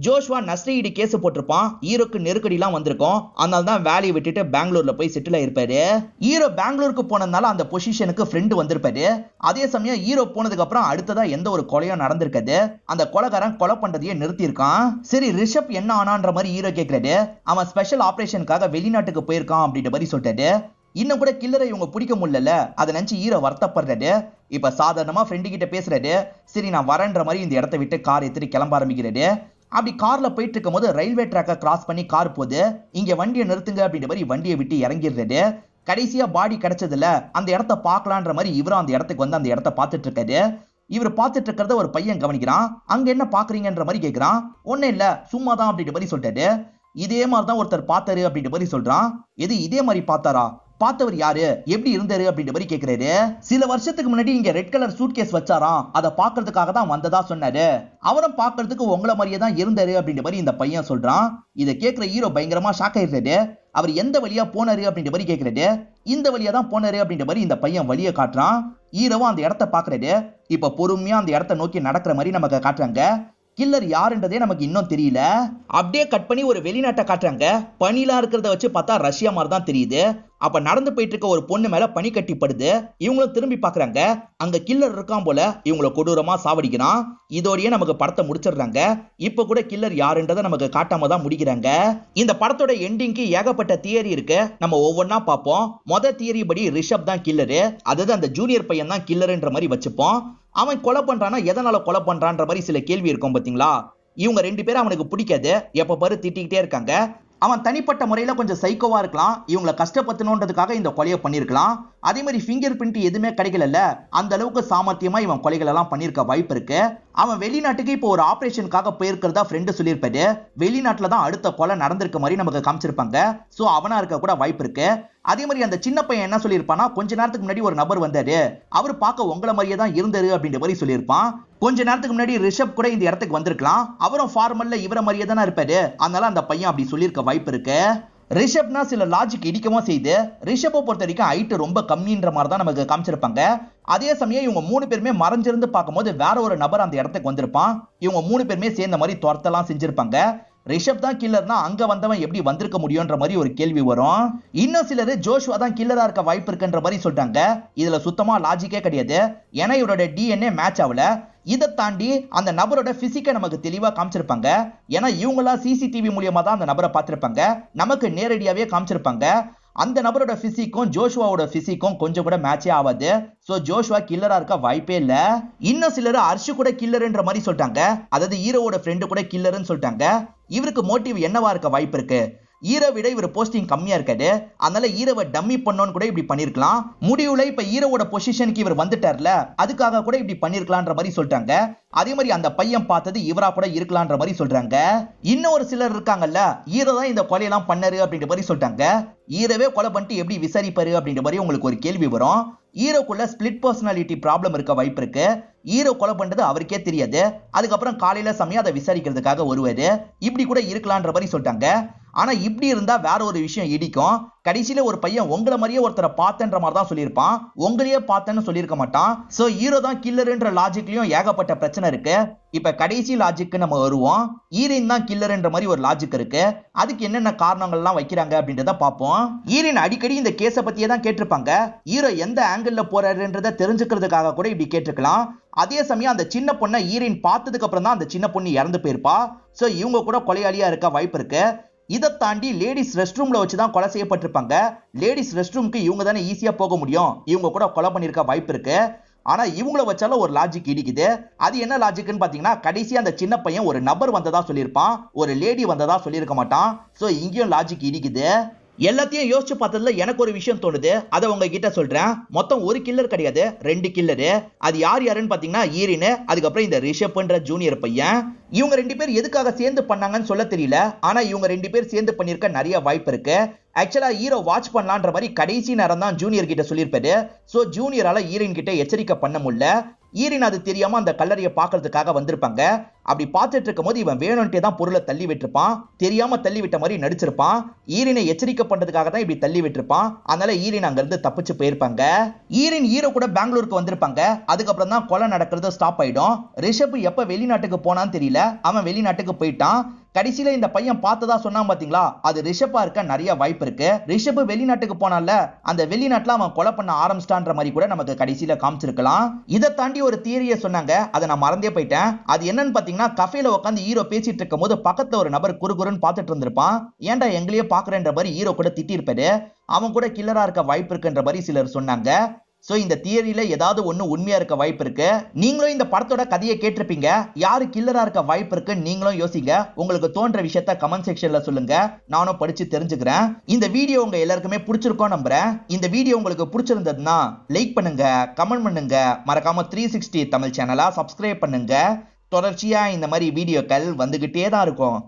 [SPEAKER 1] ஜோஷ்வா நஷ்டஈடு கேஸ் போட்டிருப்பான், ஹீரோக்கு நெருக்கடி எல்லாம் வந்திருக்கும், அதனால தான் வேலையை விட்டுட்டு பெங்களூர்ல போய் செட்டில் ஆயிருப்பாரு. ஹீரோ பெங்களூருக்கு போனதுனால அந்த பொசிஷனுக்கு ஃப்ரெண்டு வந்திருப்பாரு. அதே சமயம் ஹீரோ போனதுக்கு அப்புறம் அடுத்ததா எந்த ஒரு கொலையும் நடந்திருக்காது. அந்த கொலைகாரன் கொலை பண்றதையே நிறுத்தி இருக்கான். சரி ரிஷப் என்ன ஆனான்ற மாதிரி ஹீரோ கேட்கிறாரு. அவன் ஸ்பெஷல் ஆபரேஷனுக்காக வெளிநாட்டுக்கு போயிருக்கான் அப்படின்ற மாதிரி சொல்லிட்டாரு. இன்னும் கூட கில்லரை இவங்க பிடிக்க முடியல, அதை நினைச்சு ஹீரோ வருத்தப்படுறாரு. இப்ப சாதாரணமா ஃப்ரெண்டு கிட்ட பேசுறாரு. சரி நான் வரேன்ற மாதிரி இந்த இடத்த விட்டு கார் எடுத்துட்டு கிளம்ப ஆரம்பிக்கிறாரு. அப்படி கார்ல போயிட்டு இருக்கும் போது ரயில்வே ட்ராக்கை கிராஸ் பண்ணி கார் போகுது. இங்க வண்டியை நிறுத்துங்க அப்படின்ற மாதிரி வண்டியை விட்டு இறங்கிடுறாரு. கடைசியா பாடி கிடைச்சதுல அந்த இடத்த பார்க்கலான்ற மாதிரி இவரும் அந்த இடத்துக்கு வந்து அந்த இடத்த பார்த்துட்டு இருக்காரு. இவர் பார்த்துட்டு இருக்கிறத ஒரு பையன் கவனிக்கிறான். அங்க என்ன பாக்குறீங்கன்ற மாதிரி கேட்கிறான். ஒன்னும் இல்ல சும்மா தான் அப்படின்ற மாதிரி சொல்லிட்டாரு. இதே மாதிரிதான் ஒருத்தர் பார்த்தாரு அப்படின்ற மாதிரி சொல்றான். எது இதே மாதிரி பார்த்தாரா? பார்த்தவர் யாரு, எப்படி இருந்தாரு அப்படின்ற மாதிரி கேட்கிறாரு. சில வருஷத்துக்கு முன்னாடி இங்க ரெட் கலர் சூட் கேஸ் வச்சாராம், அதை பாக்குறதுக்காக தான் வந்ததா சொன்னாரு. அவரும் பாக்குறதுக்கு உங்களை மாதிரியே தான் இருந்தாரு அப்படின்ற மாதிரி இந்த பையன் சொல்றான். இதை கேட்கிற ஹீரோ பயங்கரமா ஷாக் ஆயிடுறாரு. அவர் எந்த வழியா போனாரு அப்படின்ற மாதிரி கேட்கிறாரு. இந்த வழியா தான் போனாரு அப்படின்ற மாதிரி இந்த பையன் வழியை காட்டுறான். ஹீரோவும் அந்த இடத்த பாக்குறாரு. இப்ப பொறுமையா அந்த இடத்த நோக்கி நடக்கிற மாதிரி நமக்கு காட்டுறாங்க. கில்லர் யாருன்றதே நமக்கு இன்னும் தெரியல. அப்படியே கட் பண்ணி ஒரு வெளிநாட்டை காட்டுறாங்க. பனிலாம் இருக்கிறத வச்சு பார்த்தா ரஷ்யா மாதிரி தான் தெரியுது. அப்ப நடந்து போயிட்டு இருக்க ஒரு பொண்ணு மேல பனி கட்டிப்படுது. இவங்களும் திரும்பி பாக்குறாங்க. அங்க கில்லர் இருக்கான் போல, இவங்களை கொடூரமா சாவடிக்கிறான். இதோடய நமக்கு படத்தை முடிச்சிடுறாங்க. இப்ப கூட கில்லர் யாருன்றதை நமக்கு காட்டாம தான் முடிக்கிறாங்க. இந்த படத்தோட எண்டிங்க்கு ஏகப்பட்ட தியரி இருக்கு, நம்ம ஒவ்வொன்னா பார்ப்போம். மொத தியரி படி ரிஷப் தான் கில்லரு, அதாவது அந்த ஜூனியர் பையன் தான் கில்லர்ன்ற மாதிரி வச்சுப்போம். அவன் கொலை பண்றானா எதனால கொலை பண்றான்ற மாதிரி சில கேள்வி இருக்கும் பாத்தீங்களா. இவங்க 2 பேரும் அவனுக்கு பிடிக்காது, எப்ப பாரு திட்டிக்கிட்டே இருக்காங்க. அவன் தனிப்பட்ட முறையில கொஞ்சம் சைக்கோவா இருக்கலாம், இவங்களை கஷ்டப்படுத்தணுன்றதுக்காக இந்த கொலையை பண்ணிருக்கலாம். அதே மாதிரி ஃபிங்கர் பிரிண்ட் எதுவுமே கிடைக்கல, அந்த அளவுக்கு சாமர்த்தியமா இவன் கொலைகள் எல்லாம் பண்ணிருக்க வாய்ப்பு இருக்கு. அவன் வெளிநாட்டுக்கு இப்போ ஒரு ஆபரேஷனுக்காக போயிருக்கிறதா ஃப்ரெண்டு சொல்லியிருப்பாரு. வெளிநாட்டுல தான் அடுத்த கொலை நடந்திருக்க மாதிரி நமக்கு காமிச்சிருப்பாங்க. சோ அவனா இருக்க கூட வாய்ப்பு இருக்கு. அதே மாதிரி அந்த சின்ன பையன் என்ன சொல்லியிருப்பானா, கொஞ்ச நேரத்துக்கு முன்னாடி ஒரு நபர் வந்தாரு, அவர் பார்க்க உங்களை மாதிரியே தான் இருந்தாரு அப்படின்ற மாதிரி சொல்லியிருப்பான். கொஞ்ச நேரத்துக்கு முன்னாடி ரிஷப் கூட இந்த இடத்துக்கு வந்திருக்கலாம், அவரும் ஃபார்மல்ல இவரை மாதிரியே தானே இருப்பாரு, அதனால அந்த பையன் அப்படி சொல்லியிருக்க வாய்ப்பு இருக்கு. ரிஷப்னா சில லாஜிக் இடிக்கவும் செய்து. ரிஷப்பை பொறுத்த வரைக்கும் ஹைட் ரொம்ப கம்மின்ற மாதிரி தான் நமக்கு காமிச்சிருப்பாங்க. அதே சமயம் இவங்க 3 பேருமே மறைஞ்சிருந்து பார்க்கும்போது வேற ஒரு நபர் அந்த இடத்துக்கு வந்திருப்பான். இவங்க 3 பேருமே சேர்ந்த மாதிரி துரத்தெல்லாம் செஞ்சிருப்பாங்க. ரிஷப் தான் கில்லர்னா அங்க வந்தவன் எப்படி வந்திருக்க முடியும்ன்ற மாதிரி ஒரு கேள்வி வரும். இன்னும் சிலர் ஜோஷ்வா தான் கில்லரா இருக்க வாய்ப்பு இருக்குன்ற மாதிரி சொல்றாங்க. இதுல சுத்தமா லாஜிக்கே கிடையாது, ஏன்னா இவரோட டிஎன்ஏ மேட்ச் ஆகல. இதை தாண்டி அந்த நபரோட பிசிக்கை நமக்கு தெளிவா காமிச்சிருப்பாங்க, ஏன்னா இவங்களா சிசிடிவி மூலியமா தான் அந்த நபரை பார்த்திருப்பாங்க, நமக்கு நேரடியாவே காமிச்சிருப்பாங்க. அந்த நபரோட பிசிக்கும் ஜோஷ்வாவோட பிசிக்கும் கொஞ்சம் கூட மேட்சே ஆகாது. சோ ஜோஷ்வா கில்லரா இருக்க வாய்ப்பே இல்ல. இன்னும் சிலர் அர்ஷு கூட கில்லர்ன்ற மாதிரி சொல்லிட்டாங்க, அதாவது ஹீரோவோட ஃப்ரெண்டு கூட கில்லர்னு சொல்லிட்டாங்க. இவருக்கு மோட்டிவ் என்னவா இருக்க வாய்ப்பு இருக்கு? ஹீரோ விட இவர் போஸ்டிங் கம்மியா இருக்காது, அதனால ஹீரோவை டம்மி பண்ணோன்னு கூட இப்படி பண்ணிருக்கலாம். முடிவுல இப்ப ஹீரோவோட பொசிஷனுக்கு இவர் வந்துட்டார்ல, அதுக்காக கூட இப்படி பண்ணிருக்கலான்ற மாதிரி சொல்லிட்டாங்க. அதே மாதிரி அந்த பையன் பார்த்தது இவரா கூட இருக்கலான்ற மாதிரி சொல்றாங்க. இன்னும் ஒரு சிலர் இருக்காங்கல்ல, ஹீரோ தான் இந்த கொலையெல்லாம் பண்ணாரு அப்படின்ற மாதிரி சொல்லிட்டாங்க. ஹீரோவே கொலை பண்ணிட்டு எப்படி விசாரிப்பாரு அப்படின்ற மாதிரி உங்களுக்கு ஒரு கேள்வி வரும். ஹீரோக்குள்ள ஸ்பிளிட் பர்சனாலிட்டி ப்ராப்ளம் இருக்க வாய்ப்பு இருக்கு. ஹீரோ கொலை பண்றது அவருக்கே தெரியாது, அதுக்கப்புறம் காலையில சமயம் அதை விசாரிக்கிறதுக்காக வருவாரு, இப்படி கூட இருக்கலான்ற மாதிரி சொல்லிட்டாங்க. ஆனா இப்படி இருந்தா வேற ஒரு விஷயம் இடிக்கும். கடைசியில ஒரு பையன் உங்களை மாதிரியே ஒருத்தரை பார்த்தன்ற மாதிரி தான் சொல்லியிருப்பான், உங்களையே பார்த்தேன்னு சொல்லியிருக்க மாட்டான். சோ ஹீரோ தான் கில்லர்ன்ற லாஜிக்லயும் ஏகப்பட்ட பிரச்சனை இருக்கு. இப்ப கடைசி லாஜிக்கு நம்ம வருவோம். ஹீரோயின் தான் கில்லர்ன்ற மாதிரி ஒரு லாஜிக் இருக்கு, அதுக்கு என்னென்ன காரணங்கள்லாம் வைக்கிறாங்க அப்படின்றத பார்ப்போம். ஹீரோயின் அடிக்கடி இந்த கேஸை பத்தியே தான் கேட்டிருப்பாங்க. ஹீரோ எந்த ஆங்கிள் போறாருன்றத தெரிஞ்சுக்கிறதுக்காக கூட இப்படி கேட்டிருக்கலாம். அதே சமயம் அந்த சின்ன பொண்ணை ஹீரோயின் பார்த்ததுக்கு அப்புறம் தான் அந்த சின்ன பொண்ணு இறந்து போயிருப்பா. சோ இவங்க கூட கொலையாளியா இருக்க வாய்ப்பு இருக்கு. இதை தாண்டி லேடிஸ் ரெஸ்ட் ரூம்ல வச்சுதான் கொலை செய்யப்பட்டிருப்பாங்க. லேடிஸ் ரெஸ்ட் ரூம்க்கு இவங்க தானே ஈஸியா போக முடியும், இவங்க கூட கொலை பண்ணிருக்க வாய்ப்பு இருக்கு. ஆனா இவங்கள வச்சாலும் ஒரு லாஜிக் இடிக்குது. அது என்ன லாஜிக்னு பாத்தீங்கன்னா, கடைசி அந்த சின்ன பையன் ஒரு நபர் வந்ததா சொல்லியிருப்பான், ஒரு லேடி வந்ததா சொல்லியிருக்க மாட்டான். சோ இங்கேயும் லாஜிக் இடிக்குது. எல்லாத்தையும் யோசிச்சு பார்த்ததுல எனக்கு ஒரு விஷயம் தோணுது, அதை உங்ககிட்ட சொல்றேன். மொத்தம் ஒரு கில்லர் கிடையாது, 2 கில்லரு. அது யார் யாருன்னு பாத்தீங்கன்னா ஈரின், அதுக்கப்புறம் இந்த ரிஷப்ன்ற ஜூனியர் பையன். இவங்க 2 பேர் எதுக்காக சேர்ந்து பண்ணாங்கன்னு சொல்ல தெரியல. ஆனா இவங்க 2 பேர் சேர்ந்து பண்ணிருக்க நிறைய வாய்ப்பு இருக்கு. ஆக்சுவலா ஹீரோ வாட்ச் பண்ணலான்ற மாதிரி கடைசி நேரம் தான் ஜூனியர் கிட்ட சொல்லியிருப்பாரு. சோ ஜூனியரால ஈரின் கிட்ட எச்சரிக்கை பண்ண முடியல. ஈரின் அது தெரியாம அந்த கல்லறையை பாக்குறதுக்காக வந்திருப்பாங்க. அப்படி பார்த்துட்டு இருக்கும் போது இவன் வேணும்ட்டே தான் பொருளை தள்ளி விட்டுருப்பான். தெரியாம தள்ளி விட்ட மாதிரி நடிச்சிருப்பான். ஈரினை எச்சரிக்கை பண்றதுக்காக தான் இப்படி தள்ளி விட்டுருப்பான். அதனால ஈரின் அங்க இருந்து தப்பிச்சு போயிருப்பாங்க. ஈரின் ஹீரோ கூட பெங்களூருக்கு வந்திருப்பாங்க. அதுக்கப்புறம் தான் கொலை நடக்கிறது ஸ்டாப் ஆயிடும். ரிஷப் எப்ப வெளிநாட்டுக்கு போனான்னு தெரியல. அவன் வெளிநாட்டுக்கு போயிட்டான். கடைசியில இந்த பையன் பார்த்ததா சொன்னான் பாத்தீங்களா, அது ரிஷப்பா இருக்க நிறைய வாய்ப்பு இருக்கு. ரிஷப் வெளிநாட்டுக்கு போனால அந்த வெளிநாட்டுல அவன் கொலை பண்ண ஆரம்பிச்சிட்டான்ற மாதிரி கூட நமக்கு கடைசியில காமிச்சிருக்கலாம். இதை தாண்டி ஒரு தியரியை சொன்னாங்க, அதை நான் மறந்தே போயிட்டேன். அது என்னன்னு பாத்தீங்கன்னா, கஃபேல உட்காந்து ஹீரோ பேசிட்டு இருக்கும் போது பக்கத்துல ஒரு நபர் குறுகுறுன்னு பார்த்துட்டு இருந்திருப்பான். ஏன்டா எங்களையே பாக்குறேன்ற மாதிரி ஹீரோ கூட திட்டி இருப்பாரு. அவன் கூட கில்லரா இருக்க வாய்ப்பு இருக்குன்ற மாதிரி சிலர் சொன்னாங்க. சோ இந்த தியரியில ஏதாவது ஒண்ணு உண்மையா இருக்க வாய்ப்பு இருக்கு. நீங்களும் இந்த படத்தோட கதையை கேட்டிருப்பீங்க. யாரு கில்லரா இருக்க வாய்ப்பு இருக்கு நீங்களும் யோசிங்க. உங்களுக்கு தோன்ற விஷயத்த கமெண்ட் செக்ஷன்ல சொல்லுங்க, நானும் படிச்சு தெரிஞ்சுக்கிறேன். இந்த வீடியோ உங்க எல்லாருக்குமே பிடிச்சிருக்கும் நம்புறேன். இந்த வீடியோ உங்களுக்கு பிடிச்சிருந்ததுன்னா லைக் பண்ணுங்க, கமெண்ட் பண்ணுங்க, மறக்காம 360 தமிழ் சேனலா சப்ஸ்கிரைப் பண்ணுங்க. தொடர்ச்சியா இந்த மாதிரி வீடியோக்கள் வந்துகிட்டே தான் இருக்கும்.